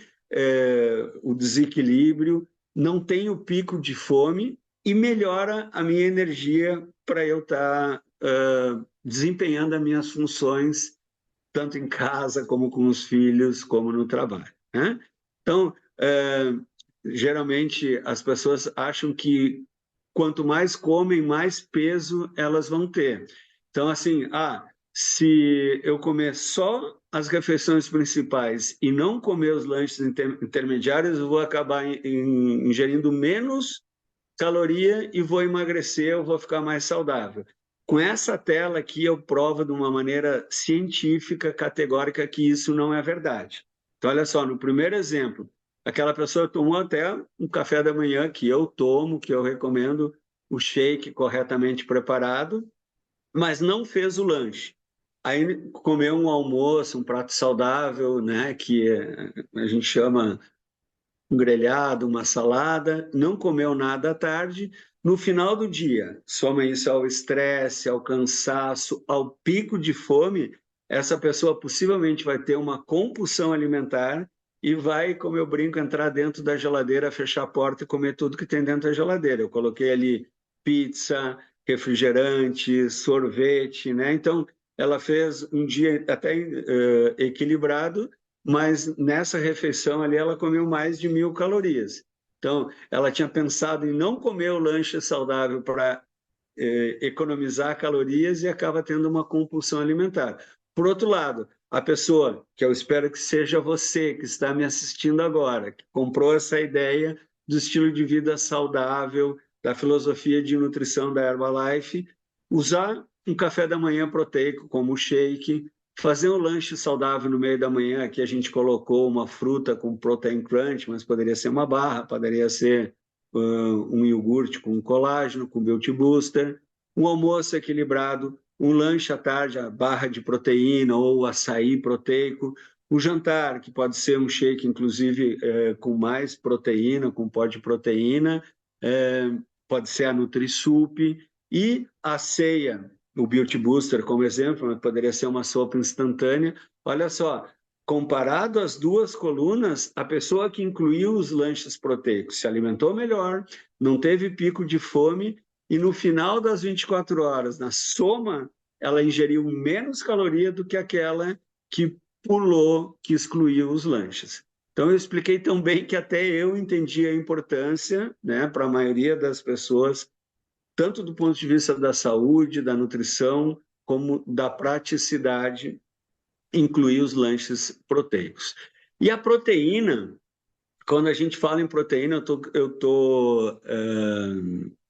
S1: o desequilíbrio, não tenho pico de fome e melhora a minha energia para eu estar desempenhando as minhas funções, tanto em casa, como com os filhos, como no trabalho, né? Então, geralmente as pessoas acham que quanto mais comem, mais peso elas vão ter. Então, assim, se eu comer só as refeições principais e não comer os lanches intermediários, eu vou acabar ingerindo menos caloria e vou emagrecer, eu vou ficar mais saudável. Com essa tela aqui, eu provo de uma maneira científica, categórica, que isso não é verdade. Então, olha só, no primeiro exemplo, aquela pessoa tomou até um café da manhã que eu tomo, que eu recomendo, o shake corretamente preparado, mas não fez o lanche. Aí comeu um almoço, um prato saudável, né, que a gente chama um grelhado, uma salada, não comeu nada à tarde. No final do dia, soma isso ao estresse, ao cansaço, ao pico de fome, essa pessoa possivelmente vai ter uma compulsão alimentar e vai, como eu brinco, entrar dentro da geladeira, fechar a porta e comer tudo que tem dentro da geladeira. Eu coloquei ali pizza, refrigerante, sorvete, né? Então, ela fez um dia até equilibrado, mas nessa refeição ali ela comeu mais de 1.000 calorias. Então, ela tinha pensado em não comer o lanche saudável para economizar calorias e acaba tendo uma compulsão alimentar. Por outro lado, a pessoa, que eu espero que seja você que está me assistindo agora, que comprou essa ideia do estilo de vida saudável, da filosofia de nutrição da Herbalife, usar um café da manhã proteico como o shake, fazer um lanche saudável no meio da manhã, aqui a gente colocou uma fruta com protein crunch, mas poderia ser uma barra, poderia ser um iogurte com colágeno, com Beauty Booster, um almoço equilibrado, um lanche à tarde, a barra de proteína ou açaí proteico, o jantar, que pode ser um shake, inclusive, com mais proteína, com pó de proteína, pode ser a NutriSup, e a ceia, o Beauty Booster, como exemplo, mas poderia ser uma sopa instantânea. Olha só, comparado às duas colunas, a pessoa que incluiu os lanches proteicos se alimentou melhor, não teve pico de fome e no final das 24 horas, na soma, ela ingeriu menos caloria do que aquela que pulou, que excluiu os lanches. Então, eu expliquei tão bem que até eu entendi a importância, né, para a maioria das pessoas, tanto do ponto de vista da saúde, da nutrição, como da praticidade, incluir os lanches proteicos. E a proteína, quando a gente fala em proteína, eu estou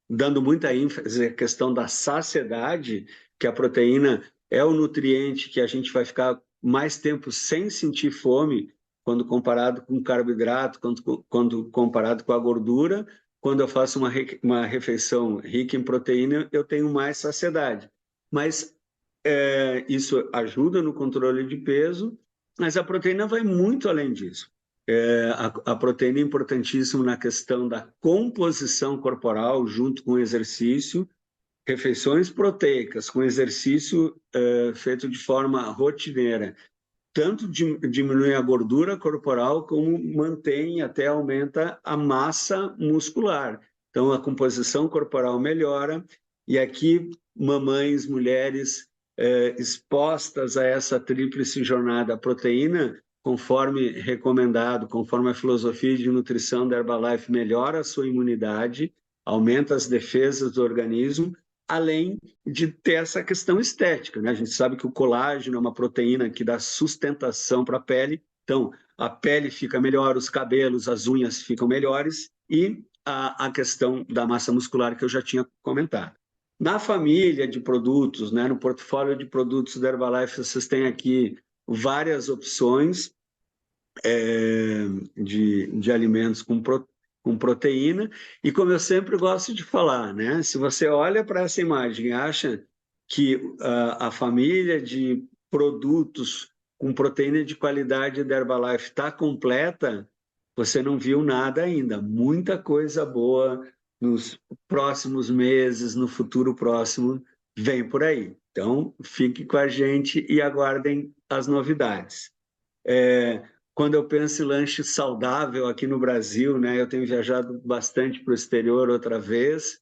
S1: dando muita ênfase à questão da saciedade, que a proteína é o nutriente que a gente vai ficar mais tempo sem sentir fome, quando comparado com o carboidrato, quando comparado com a gordura. Quando eu faço uma refeição rica em proteína, eu tenho mais saciedade. Mas isso ajuda no controle de peso, mas a proteína vai muito além disso. A proteína é importantíssima na questão da composição corporal, junto com o exercício. Refeições proteicas com exercício feito de forma rotineira, tanto diminui a gordura corporal, como mantém, até aumenta a massa muscular. Então, a composição corporal melhora, e aqui, mamães, mulheres expostas a essa tríplice jornada, a proteína, conforme recomendado, conforme a filosofia de nutrição da Herbalife, melhora a sua imunidade, aumenta as defesas do organismo, além de ter essa questão estética, né? A gente sabe que o colágeno é uma proteína que dá sustentação para a pele, então a pele fica melhor, os cabelos, as unhas ficam melhores, e a questão da massa muscular que eu já tinha comentado. Na família de produtos, né, no portfólio de produtos da Herbalife, vocês têm aqui várias opções de alimentos com proteína, e como eu sempre gosto de falar, né, se você olha para essa imagem e acha que a família de produtos com proteína de qualidade da Herbalife está completa, você não viu nada ainda. Muita coisa boa nos próximos meses, no futuro próximo, vem por aí. Então, fique com a gente e aguardem as novidades. Quando eu penso em lanche saudável aqui no Brasil, né, eu tenho viajado bastante para o exterior outra vez.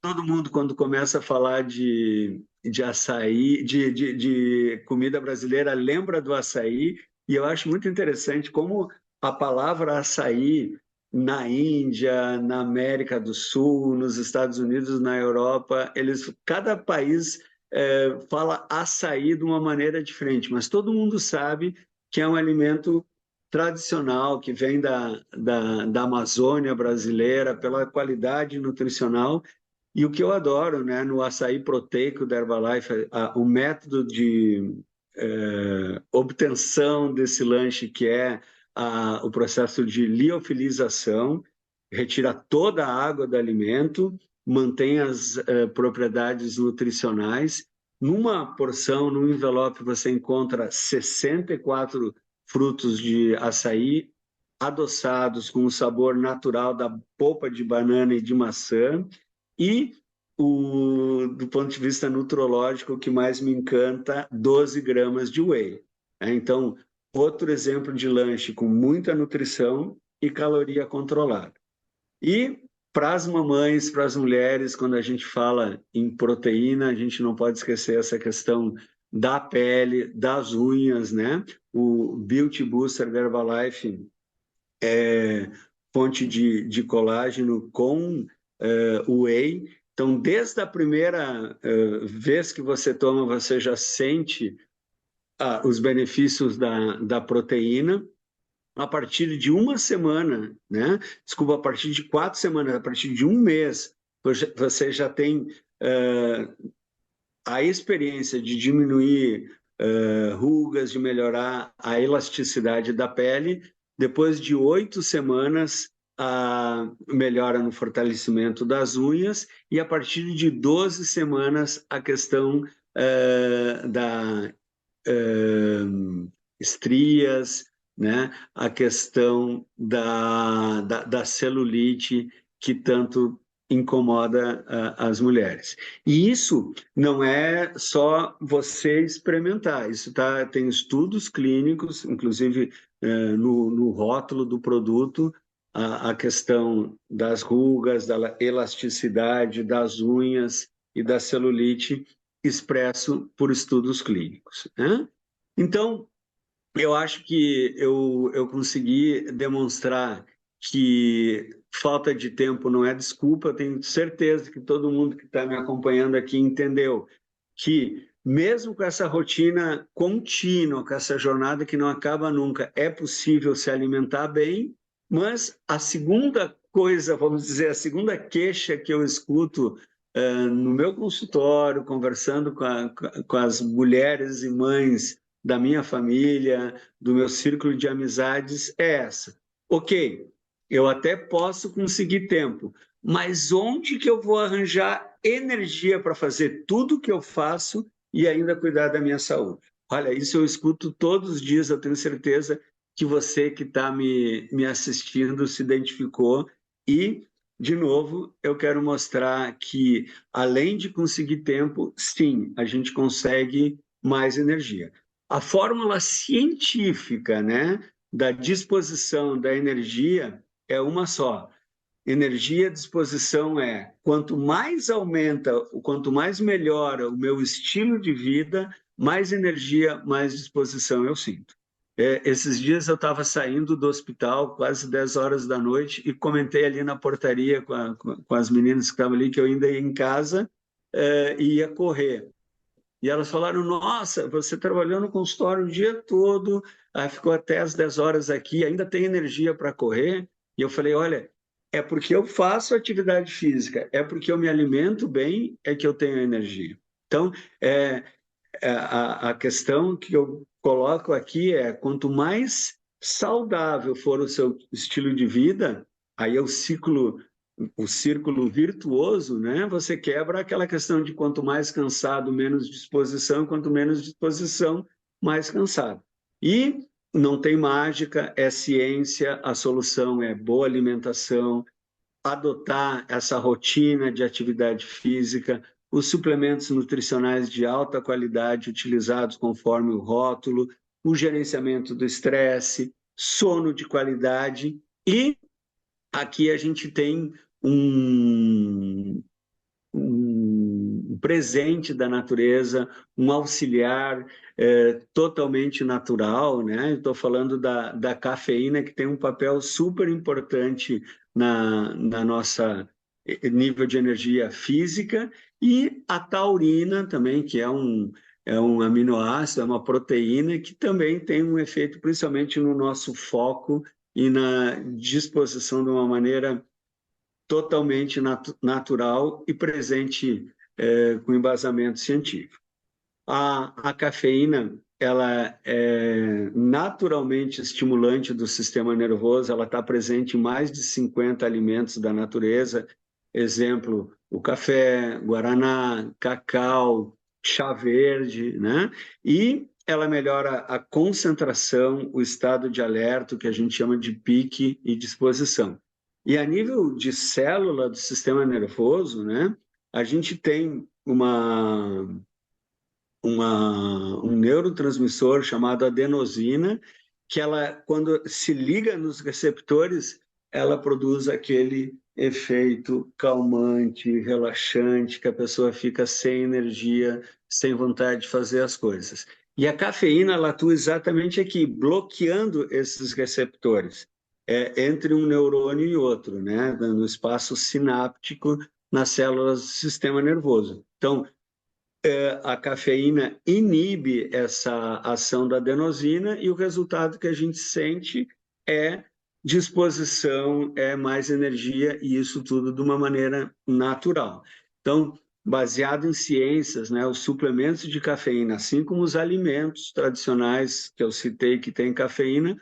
S1: Todo mundo, quando começa a falar de açaí, de comida brasileira, lembra do açaí, e eu acho muito interessante como a palavra açaí na Índia, na América do Sul, nos Estados Unidos, na Europa, cada país fala açaí de uma maneira diferente, mas todo mundo sabe que é um alimento tradicional, que vem da Amazônia brasileira, pela qualidade nutricional. E o que eu adoro, né, no açaí proteico da Herbalife, o método de obtenção desse lanche, que é o processo de liofilização, retira toda a água do alimento, mantém as propriedades nutricionais. Numa porção, num envelope, você encontra 64 frutos de açaí adoçados com o sabor natural da polpa de banana e de maçã. E, do ponto de vista nutrológico, o que mais me encanta, 12 gramas de whey. Então, outro exemplo de lanche com muita nutrição e caloria controlada. E para as mamães, para as mulheres, quando a gente fala em proteína, a gente não pode esquecer essa questão da pele, das unhas, né? O Beauty Booster da Herbalife é fonte de colágeno com whey. Então, desde a primeira vez que você toma, você já sente os benefícios da proteína. A partir de uma semana, né? Desculpa, a partir de 4 semanas, a partir de um mês, você já tem a experiência de diminuir rugas, de melhorar a elasticidade da pele. Depois de 8 semanas, a melhora no fortalecimento das unhas, e a partir de 12 semanas, a questão da estrias, né? A questão da celulite, que tanto incomoda as mulheres. E isso não é só você experimentar, isso tem estudos clínicos, inclusive no rótulo do produto, a questão das rugas, da elasticidade, das unhas e da celulite, expresso por estudos clínicos, né? Então, eu acho que eu consegui demonstrar que falta de tempo não é desculpa. Eu tenho certeza que todo mundo que está me acompanhando aqui entendeu que, mesmo com essa rotina contínua, com essa jornada que não acaba nunca, é possível se alimentar bem. Mas a segunda coisa, vamos dizer, a segunda queixa que eu escuto no meu consultório, conversando com as mulheres e mães da minha família, do meu círculo de amizades, é essa. Ok, eu até posso conseguir tempo, mas onde que eu vou arranjar energia para fazer tudo o que eu faço e ainda cuidar da minha saúde? Olha, isso eu escuto todos os dias, eu tenho certeza que você que está me assistindo se identificou. E, de novo, eu quero mostrar que, além de conseguir tempo, sim, a gente consegue mais energia. A fórmula científica, né, da disposição da energia é uma só. Energia, disposição quanto mais aumenta, quanto mais melhora o meu estilo de vida, mais energia, mais disposição eu sinto. Esses dias eu estava saindo do hospital, quase 10 horas da noite, e comentei ali na portaria com as meninas que estavam ali, que eu ainda ia em casa e ia correr. E elas falaram: nossa, você trabalhou no consultório o dia todo, ficou até as 10 horas aqui, ainda tem energia para correr? E eu falei: olha, é porque eu faço atividade física, é porque eu me alimento bem, é que eu tenho energia. Então, a questão que eu coloco aqui é: quanto mais saudável for o seu estilo de vida, aí é o ciclo o círculo virtuoso, né? Você quebra aquela questão de quanto mais cansado, menos disposição, quanto menos disposição, mais cansado. E não tem mágica, é ciência, a solução é boa alimentação, adotar essa rotina de atividade física, os suplementos nutricionais de alta qualidade utilizados conforme o rótulo, o gerenciamento do estresse, sono de qualidade e aqui a gente tem um presente da natureza, um auxiliar totalmente natural, né? Estou falando da cafeína, que tem um papel super importante na nossa nível de energia física, e a taurina também, que é um aminoácido, é uma proteína que também tem um efeito principalmente no nosso foco e na disposição de uma maneira totalmente natural e presente com embasamento científico. A cafeína, ela é naturalmente estimulante do sistema nervoso, ela está presente em mais de 50 alimentos da natureza, exemplo, o café, guaraná, cacau, chá verde, né? E ela melhora a concentração, o estado de alerta, que a gente chama de pique e disposição. E a nível de célula do sistema nervoso, né, a gente tem um neurotransmissor chamado adenosina, que ela, quando se liga nos receptores, ela produz aquele efeito calmante, relaxante, que a pessoa fica sem energia, sem vontade de fazer as coisas. E a cafeína, ela atua exatamente aqui, bloqueando esses receptores, entre um neurônio e outro, né? No espaço sináptico, nas células do sistema nervoso. Então, a cafeína inibe essa ação da adenosina e o resultado que a gente sente é disposição, é mais energia e isso tudo de uma maneira natural. Então, baseado em ciências, né, os suplementos de cafeína, assim como os alimentos tradicionais que eu citei que têm cafeína,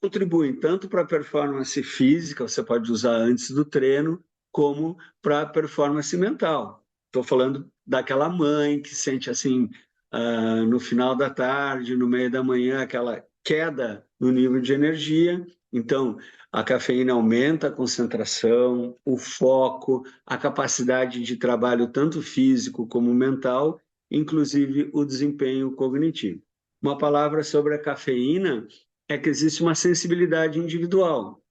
S1: contribuem tanto para a performance física, você pode usar antes do treino, como para a performance mental. Estou falando daquela mãe que sente assim, no final da tarde, no meio da manhã, aquela queda no nível de energia. Então, a cafeína aumenta a concentração, o foco, a capacidade de trabalho tanto físico como mental, inclusive o desempenho cognitivo. Uma palavra sobre a cafeína é que existe uma sensibilidade individual.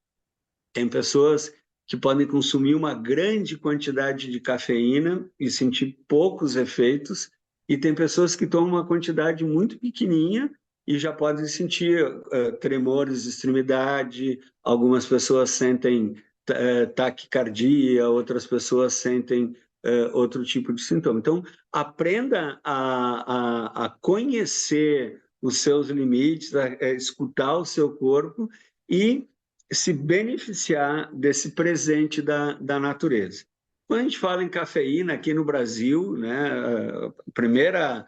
S1: Tem pessoas que podem consumir uma grande quantidade de cafeína e sentir poucos efeitos, e tem pessoas que tomam uma quantidade muito pequenininha e já podem sentir tremores de extremidade, algumas pessoas sentem taquicardia, outras pessoas sentem outro tipo de sintoma. Então, aprenda a conhecer os seus limites, a escutar o seu corpo e se beneficiar desse presente da natureza. Quando a gente fala em cafeína aqui no Brasil, né, a primeira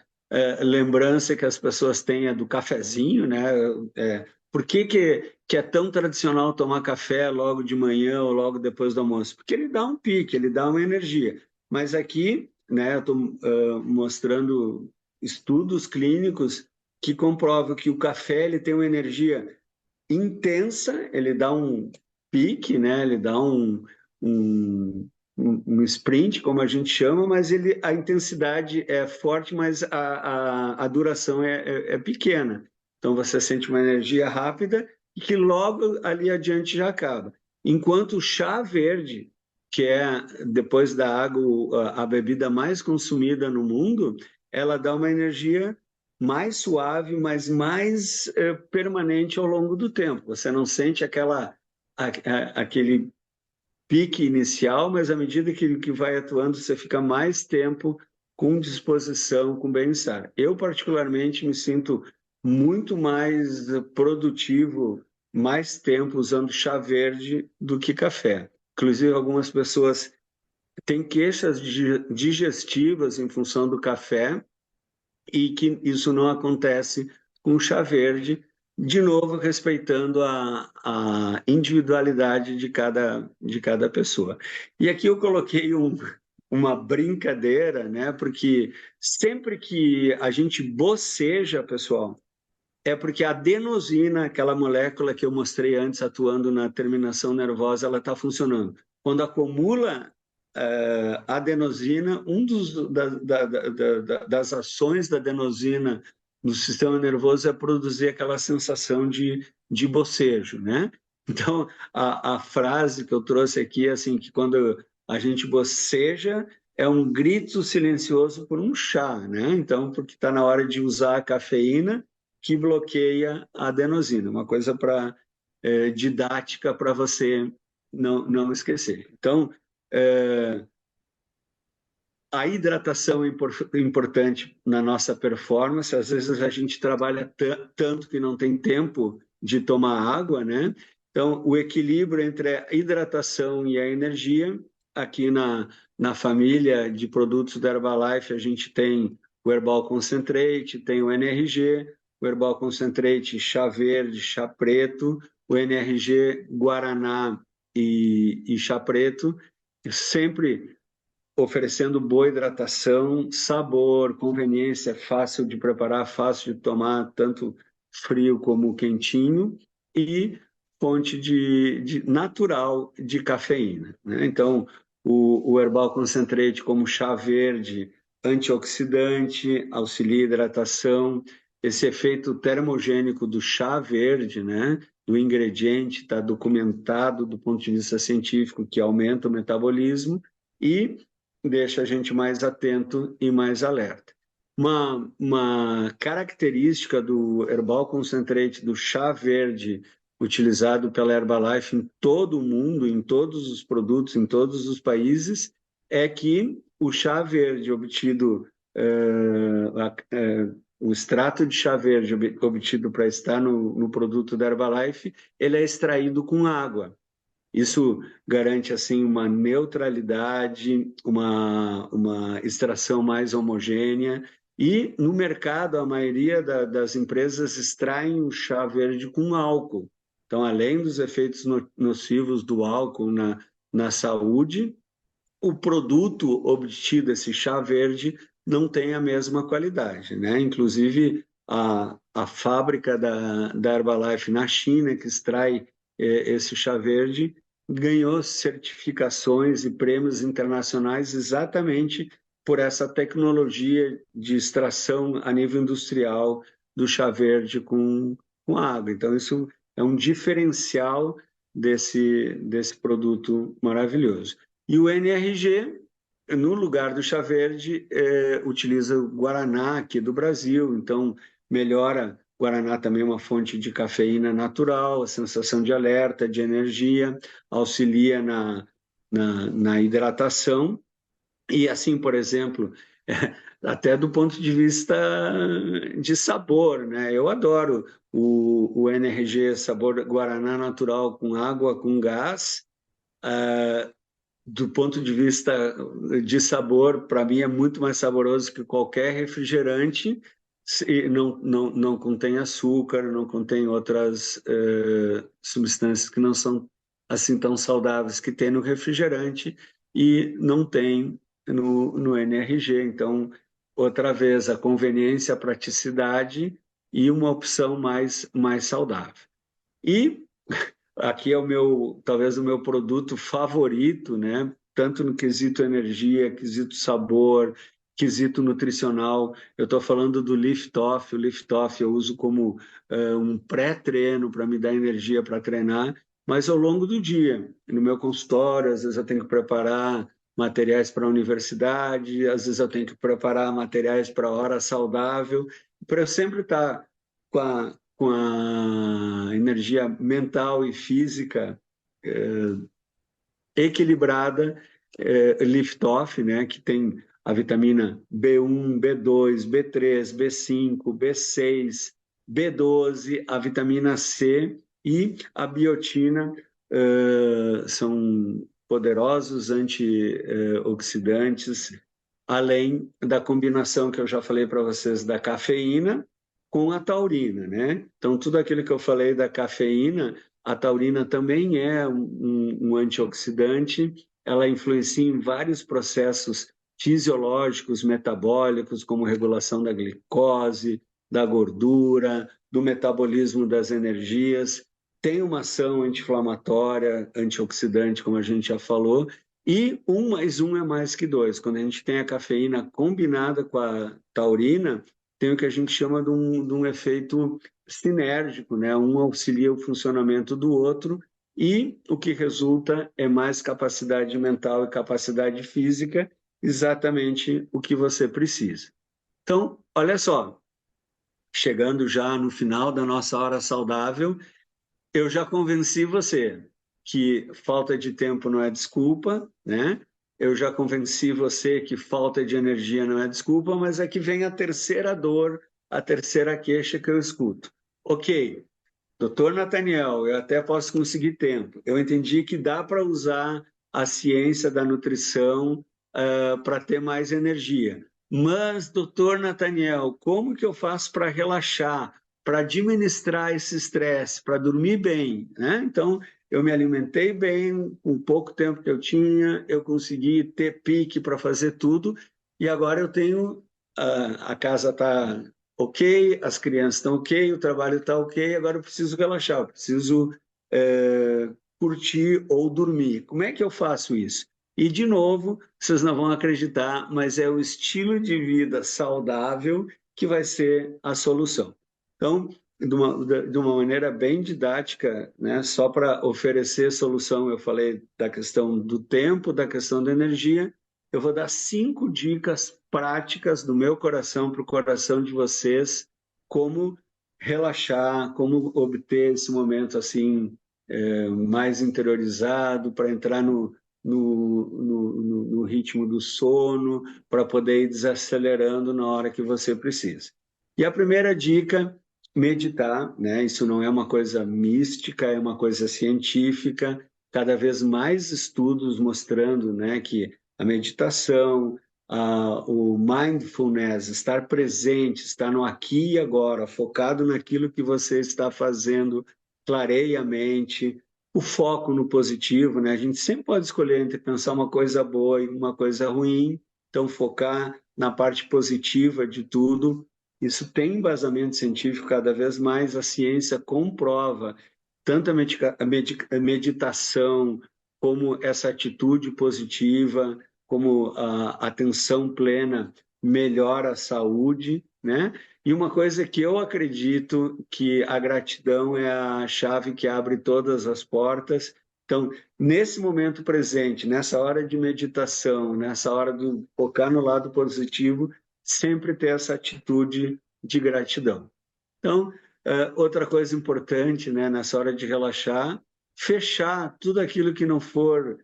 S1: lembrança que as pessoas têm é do cafezinho, né? Por que é tão tradicional tomar café logo de manhã ou logo depois do almoço? Porque ele dá um pique, ele dá uma energia. Mas aqui, né, eu estou mostrando estudos clínicos que comprovam que o café ele tem uma energia intensa, ele dá um pique, né? Ele dá um sprint, como a gente chama, mas a intensidade é forte, mas a duração é pequena. Então você sente uma energia rápida e que logo ali adiante já acaba. Enquanto o chá verde, que é, depois da água, a bebida mais consumida no mundo, ela dá uma energia mais suave, mas mais permanente ao longo do tempo. Você não sente aquele pique inicial, mas à medida que vai atuando, você fica mais tempo com disposição, com bem-estar. Eu, particularmente, me sinto muito mais produtivo, mais tempo usando chá verde do que café. Inclusive, algumas pessoas têm queixas digestivas em função do café, e que isso não acontece com o chá verde, de novo, respeitando a individualidade de cada pessoa. E aqui eu coloquei uma brincadeira, né? Porque sempre que a gente boceja, pessoal, é porque a adenosina, aquela molécula que eu mostrei antes atuando na terminação nervosa, ela está funcionando. Quando acumula adenosina, das ações da adenosina no sistema nervoso é produzir aquela sensação de bocejo, né? Então, a frase que eu trouxe aqui é assim, que quando a gente boceja, é um grito silencioso por um chá, né? Então, porque está na hora de usar a cafeína, que bloqueia a adenosina, uma coisa didática para você não esquecer. Então, a hidratação é importante na nossa performance. Às vezes a gente trabalha tanto que não tem tempo de tomar água, né? Então, o equilíbrio entre a hidratação e a energia, aqui na família de produtos da Herbalife, a gente tem o Herbal Concentrate, tem o NRG, o Herbal Concentrate chá verde, chá preto, o NRG Guaraná e chá preto, sempre oferecendo boa hidratação, sabor, conveniência, fácil de preparar, fácil de tomar, tanto frio como quentinho, e fonte natural de cafeína, né? Então, o Herbal Concentrate como chá verde, antioxidante, auxilia a hidratação, esse efeito termogênico do chá verde, né? Do ingrediente, está documentado do ponto de vista científico que aumenta o metabolismo e deixa a gente mais atento e mais alerta. Uma característica do Herbal Concentrate, do chá verde, utilizado pela Herbalife em todo o mundo, em todos os produtos, em todos os países, é que o chá verde obtido, o extrato de chá verde obtido para estar no produto da Herbalife, ele é extraído com água. Isso garante assim uma neutralidade, uma extração mais homogênea. E no mercado, a maioria das empresas extraem o chá verde com álcool. Então, além dos efeitos nocivos do álcool na saúde, o produto obtido, esse chá verde, não tem a mesma qualidade, né? Inclusive, a fábrica da Herbalife na China, que extrai esse chá verde, ganhou certificações e prêmios internacionais exatamente por essa tecnologia de extração a nível industrial do chá verde com água. Então, isso é um diferencial desse produto maravilhoso. E o NRG, no lugar do chá verde, utiliza o Guaraná aqui do Brasil, então melhora. Guaraná também é uma fonte de cafeína natural, a sensação de alerta, de energia, auxilia na hidratação. E assim, por exemplo, até do ponto de vista de sabor, né? Eu adoro o NRG, sabor Guaraná natural com água, com gás. Do ponto de vista de sabor, para mim é muito mais saboroso que qualquer refrigerante, e não contém açúcar, não contém outras substâncias que não são assim tão saudáveis que tem no refrigerante e não tem no NRG. Então, outra vez, a conveniência, a praticidade e uma opção mais saudável. E aqui é talvez o meu produto favorito, né? Tanto no quesito energia, quesito sabor, quesito nutricional. Eu estou falando do Lift Off. O Lift Off eu uso como um pré-treino para me dar energia para treinar, mas ao longo do dia, no meu consultório, às vezes eu tenho que preparar materiais para a universidade, às vezes eu tenho que preparar materiais para a hora saudável, para eu sempre estar com a energia mental e física equilibrada, lift-off, né, que tem a vitamina B1, B2, B3, B5, B6, B12, a vitamina C e a biotina, são poderosos antioxidantes, além da combinação que eu já falei para vocês da cafeína com a taurina, né? Então, tudo aquilo que eu falei da cafeína, a taurina também é um antioxidante, ela influencia em vários processos fisiológicos, metabólicos, como regulação da glicose, da gordura, do metabolismo das energias, tem uma ação anti-inflamatória, antioxidante, como a gente já falou, e 1 mais 1 é mais que 2. Quando a gente tem a cafeína combinada com a taurina, tem o que a gente chama de um efeito sinérgico, né? Um auxilia o funcionamento do outro e o que resulta é mais capacidade mental e capacidade física, exatamente o que você precisa. Então, olha só, chegando já no final da nossa hora saudável, eu já convenci você que falta de tempo não é desculpa, né? Eu já convenci você que falta de energia não é desculpa, mas aqui vem a terceira dor, a terceira queixa que eu escuto. Ok, doutor Nathaniel, eu até posso conseguir tempo. Eu entendi que dá para usar a ciência da nutrição para ter mais energia. Mas, doutor Nathaniel, como que eu faço para relaxar, para administrar esse estresse, para dormir bem, né? Então, eu me alimentei bem, com pouco tempo que eu tinha, eu consegui ter pique para fazer tudo, e agora eu tenho, a casa está ok, as crianças estão ok, o trabalho está ok, agora eu preciso relaxar, eu preciso curtir ou dormir. Como é que eu faço isso? E, de novo, vocês não vão acreditar, mas é o estilo de vida saudável que vai ser a solução. Então, de uma maneira bem didática, né, só para oferecer solução, eu falei da questão do tempo, da questão da energia, eu vou dar 5 dicas práticas do meu coração para o coração de vocês, como relaxar, como obter esse momento assim mais interiorizado, para entrar no ritmo do sono, para poder ir desacelerando na hora que você precisa. E a primeira dica, meditar, né? Isso não é uma coisa mística, é uma coisa científica, cada vez mais estudos mostrando, né, que a meditação, o mindfulness, estar presente, estar no aqui e agora, focado naquilo que você está fazendo, clareia a mente, o foco no positivo, né? A gente sempre pode escolher entre pensar uma coisa boa e uma coisa ruim, então focar na parte positiva de tudo. Isso tem embasamento científico cada vez mais, a ciência comprova tanto a meditação como essa atitude positiva, como a atenção plena melhora a saúde, né? E uma coisa que eu acredito que a gratidão é a chave que abre todas as portas. Então, nesse momento presente, nessa hora de meditação, nessa hora de focar no lado positivo, sempre ter essa atitude de gratidão. Então, outra coisa importante, né, nessa hora de relaxar, fechar tudo aquilo que não for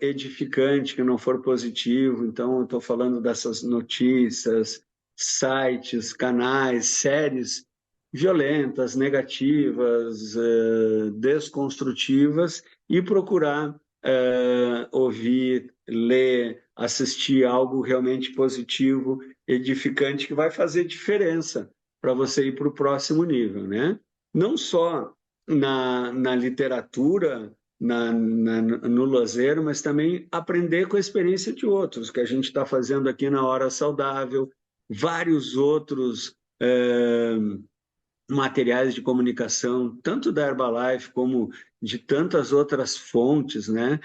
S1: edificante, que não for positivo. Então, eu estou falando dessas notícias, sites, canais, séries violentas, negativas, desconstrutivas, e procurar ouvir, ler, assistir algo realmente positivo, edificante, que vai fazer diferença para você ir para o próximo nível, né? Não só na literatura, no lazer, mas também aprender com a experiência de outros, que a gente está fazendo aqui na Hora Saudável, vários outros materiais de comunicação, tanto da Herbalife como de tantas outras fontes, né?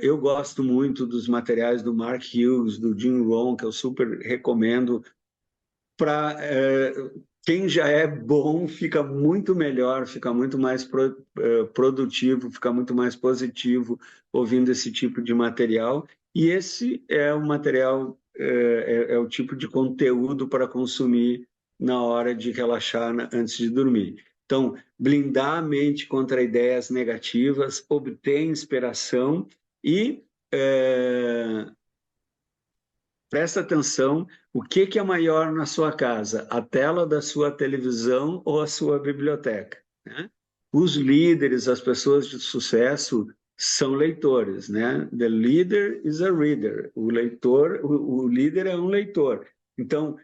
S1: Eu gosto muito dos materiais do Mark Hughes, do Jim Rohn, que eu super recomendo. Para quem já é bom, fica muito melhor, fica muito mais produtivo, fica muito mais positivo ouvindo esse tipo de material. E esse é o material, é o tipo de conteúdo para consumir na hora de relaxar, antes de dormir. Então, blindar a mente contra ideias negativas, obter inspiração e presta atenção, o que é maior na sua casa, a tela da sua televisão ou a sua biblioteca, né? Os líderes, as pessoas de sucesso são leitores, né? The leader is a reader. O leitor, o líder é um leitor. Então,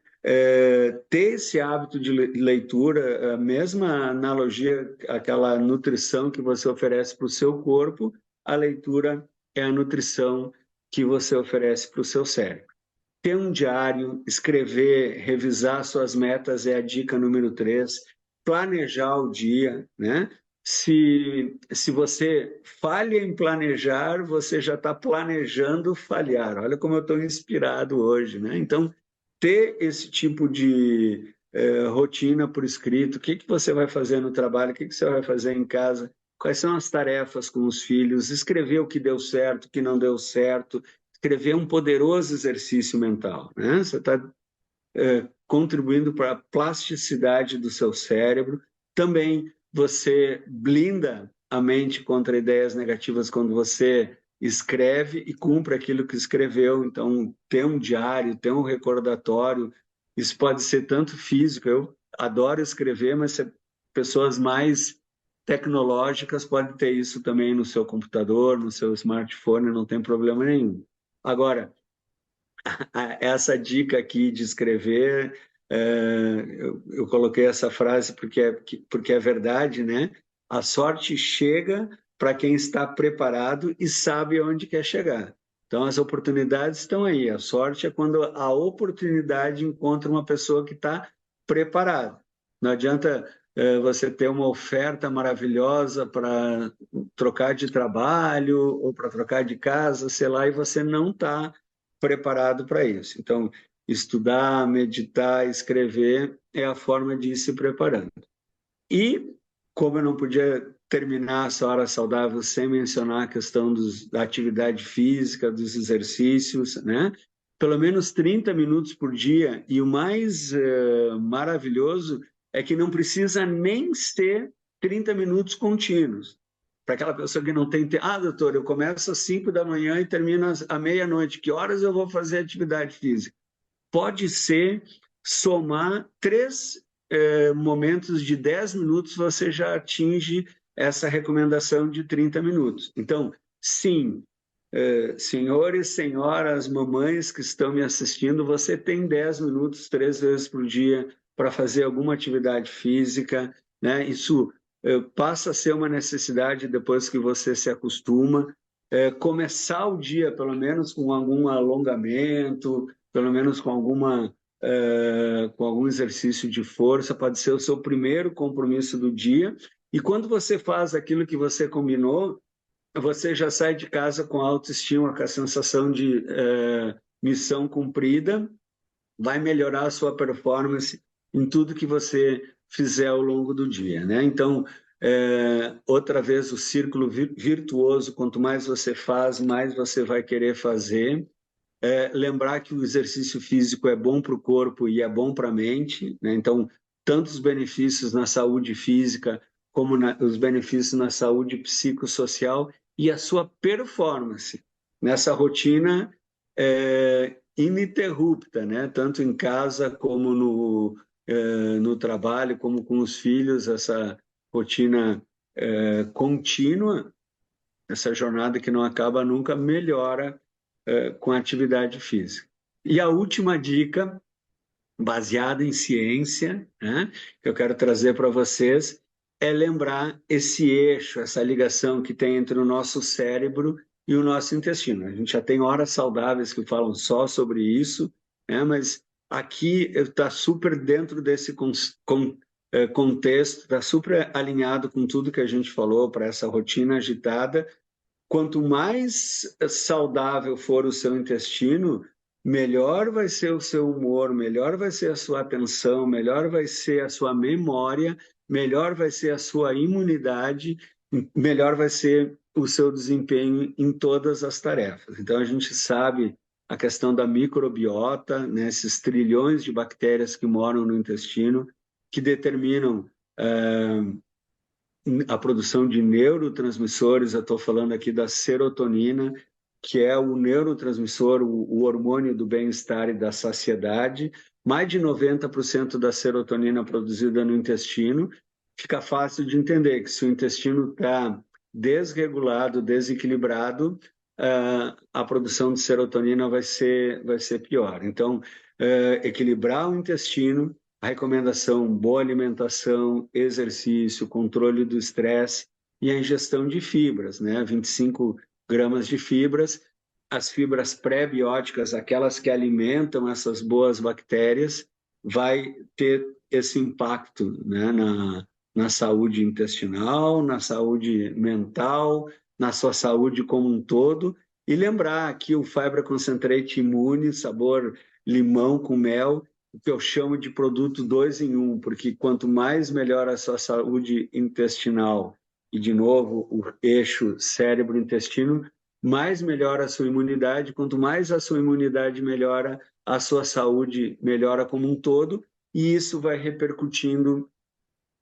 S1: ter esse hábito de leitura, a mesma analogia, aquela nutrição que você oferece para o seu corpo, a leitura é a nutrição que você oferece para o seu cérebro. Ter um diário, escrever, revisar suas metas é a dica número 3. Planejar o dia, né? Se você falha em planejar, você já está planejando falhar. Olha como eu estou inspirado hoje, né? Então, ter esse tipo de rotina por escrito, o que, que você vai fazer no trabalho, o que, que você vai fazer em casa, quais são as tarefas com os filhos, escrever o que deu certo, o que não deu certo, escrever um poderoso exercício mental, né? Você está contribuindo para a plasticidade do seu cérebro. Também você blinda a mente contra ideias negativas quando você escreve e cumpre aquilo que escreveu. Então, ter um diário, ter um recordatório, isso pode ser tanto físico. Eu adoro escrever, mas pessoas mais tecnológicas podem ter isso também no seu computador, no seu smartphone, não tem problema nenhum. Agora, essa dica aqui de escrever, eu coloquei essa frase porque é verdade, né? A sorte chega para quem está preparado e sabe onde quer chegar. Então, as oportunidades estão aí. A sorte é quando a oportunidade encontra uma pessoa que está preparada. Não adianta você ter uma oferta maravilhosa para trocar de trabalho ou para trocar de casa, sei lá, e você não está preparado para isso. Então, estudar, meditar, escrever é a forma de ir se preparando. E, como eu não podia terminar essa hora saudável sem mencionar a questão da atividade física, dos exercícios, né? Pelo menos 30 minutos por dia. E o mais maravilhoso é que não precisa nem ser 30 minutos contínuos. Para aquela pessoa que não tem tempo. Ah, doutor, eu começo às 5 da manhã e termino à meia-noite. Que horas eu vou fazer atividade física? Pode ser somar 3 momentos de 10 minutos, você já atinge essa recomendação de 30 minutos. Então, sim, senhores, senhoras, mamães que estão me assistindo, você tem 10 minutos 3 vezes por dia para fazer alguma atividade física, né? Isso passa a ser uma necessidade depois que você se acostuma. Começar o dia, pelo menos, com algum alongamento, pelo menos com algum exercício de força, pode ser o seu primeiro compromisso do dia. E quando você faz aquilo que você combinou, você já sai de casa com autoestima, com a sensação de missão cumprida, vai melhorar a sua performance em tudo que você fizer ao longo do dia, né? Então, outra vez, o círculo virtuoso, quanto mais você faz, mais você vai querer fazer. Lembrar que o exercício físico é bom para o corpo e é bom para a mente, né? Então, tantos benefícios na saúde física como os benefícios na saúde psicossocial e a sua performance nessa rotina ininterrupta, né? Tanto em casa como no trabalho, como com os filhos, essa rotina contínua, essa jornada que não acaba nunca, melhora com a atividade física. E a última dica, baseada em ciência, né, que eu quero trazer para vocês, é lembrar esse eixo, essa ligação que tem entre o nosso cérebro e o nosso intestino. A gente já tem horas saudáveis que falam só sobre isso, né, mas aqui está super dentro desse contexto, está super alinhado com tudo que a gente falou para essa rotina agitada. Quanto mais saudável for o seu intestino, melhor vai ser o seu humor, melhor vai ser a sua atenção, melhor vai ser a sua memória, melhor vai ser a sua imunidade, melhor vai ser o seu desempenho em todas as tarefas. Então, a gente sabe a questão da microbiota, né, esses trilhões de bactérias que moram no intestino, que determinam a produção de neurotransmissores. Eu estou falando aqui da serotonina, que é o neurotransmissor, o hormônio do bem-estar e da saciedade. Mais de 90% da serotonina produzida no intestino. Fica fácil de entender que se o intestino está desregulado, desequilibrado, a produção de serotonina vai ser pior. Então, equilibrar o intestino, a recomendação, boa alimentação, exercício, controle do estresse e a ingestão de fibras, né? 25 gramas de fibras, as fibras pré-bióticas, aquelas que alimentam essas boas bactérias, vai ter esse impacto, né, na saúde intestinal, na saúde mental, na sua saúde como um todo. E lembrar que o Fibra Concentrate Imune, sabor limão com mel, o que eu chamo de produto 2 em 1, porque quanto mais melhora a sua saúde intestinal, e de novo o eixo cérebro-intestino, mais melhora a sua imunidade, quanto mais a sua imunidade melhora, a sua saúde melhora como um todo, e isso vai repercutindo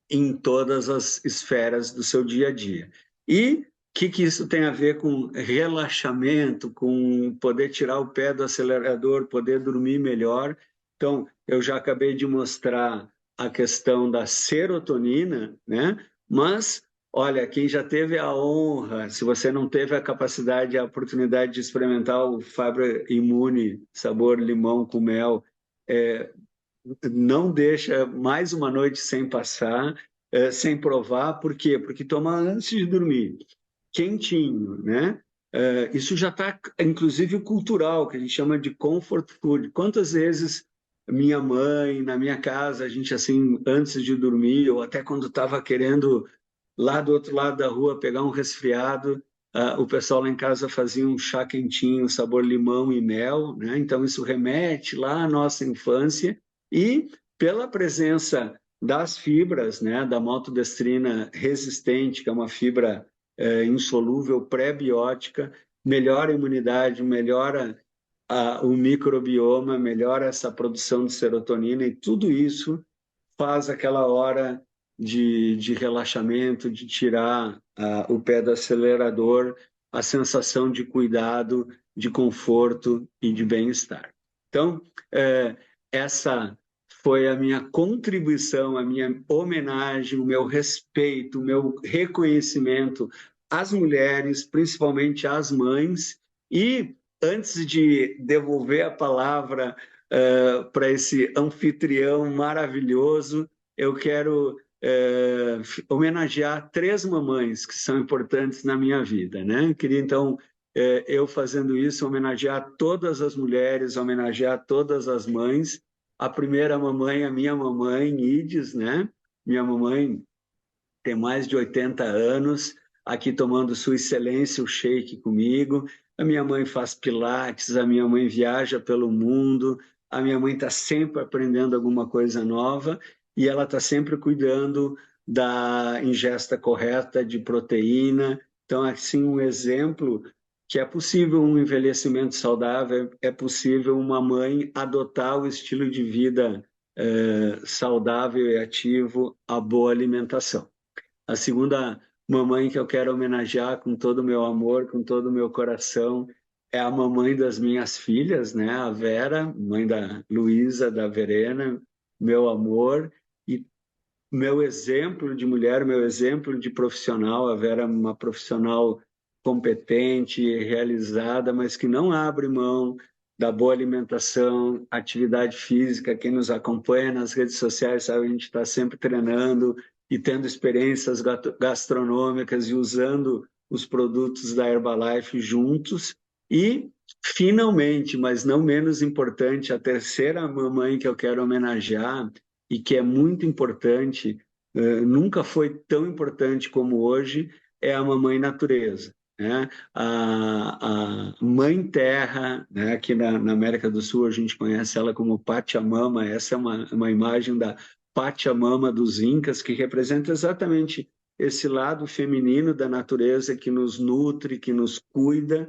S1: em todas as esferas do seu dia a dia. E o que isso tem a ver com relaxamento, com poder tirar o pé do acelerador, poder dormir melhor? Então, eu já acabei de mostrar a questão da serotonina, né? Mas, olha, quem já teve a honra, se você não teve a capacidade, a oportunidade de experimentar o Fibra Imune, sabor limão com mel, não deixa mais uma noite sem passar, sem provar. Por quê? Porque toma antes de dormir, quentinho, né? Isso já está, inclusive, cultural, que a gente chama de comfort food. Quantas vezes minha mãe, na minha casa, a gente, assim, antes de dormir, ou até quando estava querendo, lá do outro lado da rua, pegar um resfriado, o pessoal lá em casa fazia um chá quentinho, sabor limão e mel, né? Então, isso remete lá à nossa infância, e pela presença das fibras, né, da maltodestrina resistente, que é uma fibra insolúvel pré-biótica, melhora a imunidade, melhora o microbioma, melhora essa produção de serotonina, e tudo isso faz aquela hora de relaxamento, de tirar o pé do acelerador, a sensação de cuidado, de conforto e de bem-estar. Então, essa foi a minha contribuição, a minha homenagem, o meu respeito, o meu reconhecimento às mulheres, principalmente às mães. E antes de devolver a palavra para esse anfitrião maravilhoso, eu quero homenagear 3 mamães que são importantes na minha vida, né? Eu queria, então, eu fazendo isso, homenagear todas as mulheres, homenagear todas as mães. A primeira mamãe, a minha mamãe, Ides, né? Minha mamãe tem mais de 80 anos, aqui tomando sua excelência o shake comigo. A minha mãe faz pilates, a minha mãe viaja pelo mundo, a minha mãe está sempre aprendendo alguma coisa nova, e ela está sempre cuidando da ingesta correta de proteína. Então, assim, um exemplo que é possível um envelhecimento saudável, é possível uma mãe adotar o estilo de vida saudável e ativo, a boa alimentação. A segunda mamãe que eu quero homenagear com todo o meu amor, com todo o meu coração, é a mamãe das minhas filhas, né? A Vera, mãe da Luísa, da Verena, meu amor e meu exemplo de mulher, meu exemplo de profissional. A Vera é uma profissional competente, realizada, mas que não abre mão da boa alimentação, atividade física. Quem nos acompanha nas redes sociais sabe, a gente está sempre treinando e tendo experiências gastronômicas e usando os produtos da Herbalife juntos. E, finalmente, mas não menos importante, a terceira mamãe que eu quero homenagear e que é muito importante, nunca foi tão importante como hoje, é a mamãe natureza, né? A mãe terra, né? Aqui na América do Sul a gente conhece ela como Pachamama. Essa é uma imagem da Pachamama dos Incas, que representa exatamente esse lado feminino da natureza que nos nutre, que nos cuida,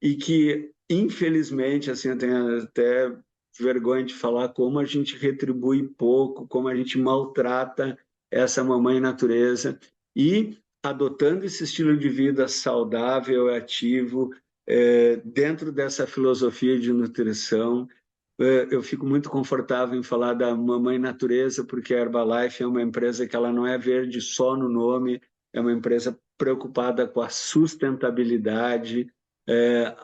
S1: e que, infelizmente, assim, eu tenho até vergonha de falar como a gente retribui pouco, como a gente maltrata essa mamãe natureza. E adotando esse estilo de vida saudável e ativo, dentro dessa filosofia de nutrição, eu fico muito confortável em falar da mamãe natureza, porque a Herbalife é uma empresa que ela não é verde só no nome, é uma empresa preocupada com a sustentabilidade.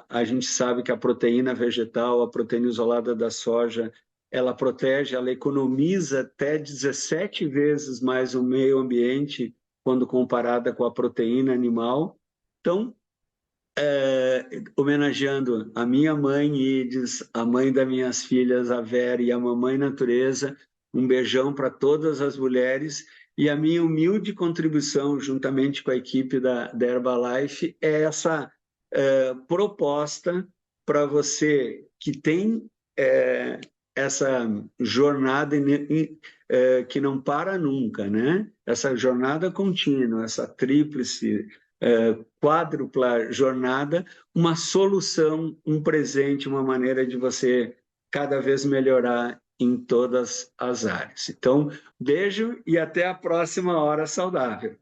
S1: A gente sabe que a proteína vegetal, a proteína isolada da soja, ela protege, ela economiza até 17 vezes mais o meio ambiente quando comparada com a proteína animal. Então, homenageando a minha mãe Ides, a mãe das minhas filhas, a Vera, e a mamãe Natureza, um beijão para todas as mulheres, e a minha humilde contribuição, juntamente com a equipe da Herbalife, é essa proposta para você que tem essa jornada que não para nunca, né? Essa jornada contínua, essa tríplice, quádrupla jornada, uma solução, um presente, uma maneira de você cada vez melhorar em todas as áreas. Então, beijo e até a próxima Hora Saudável.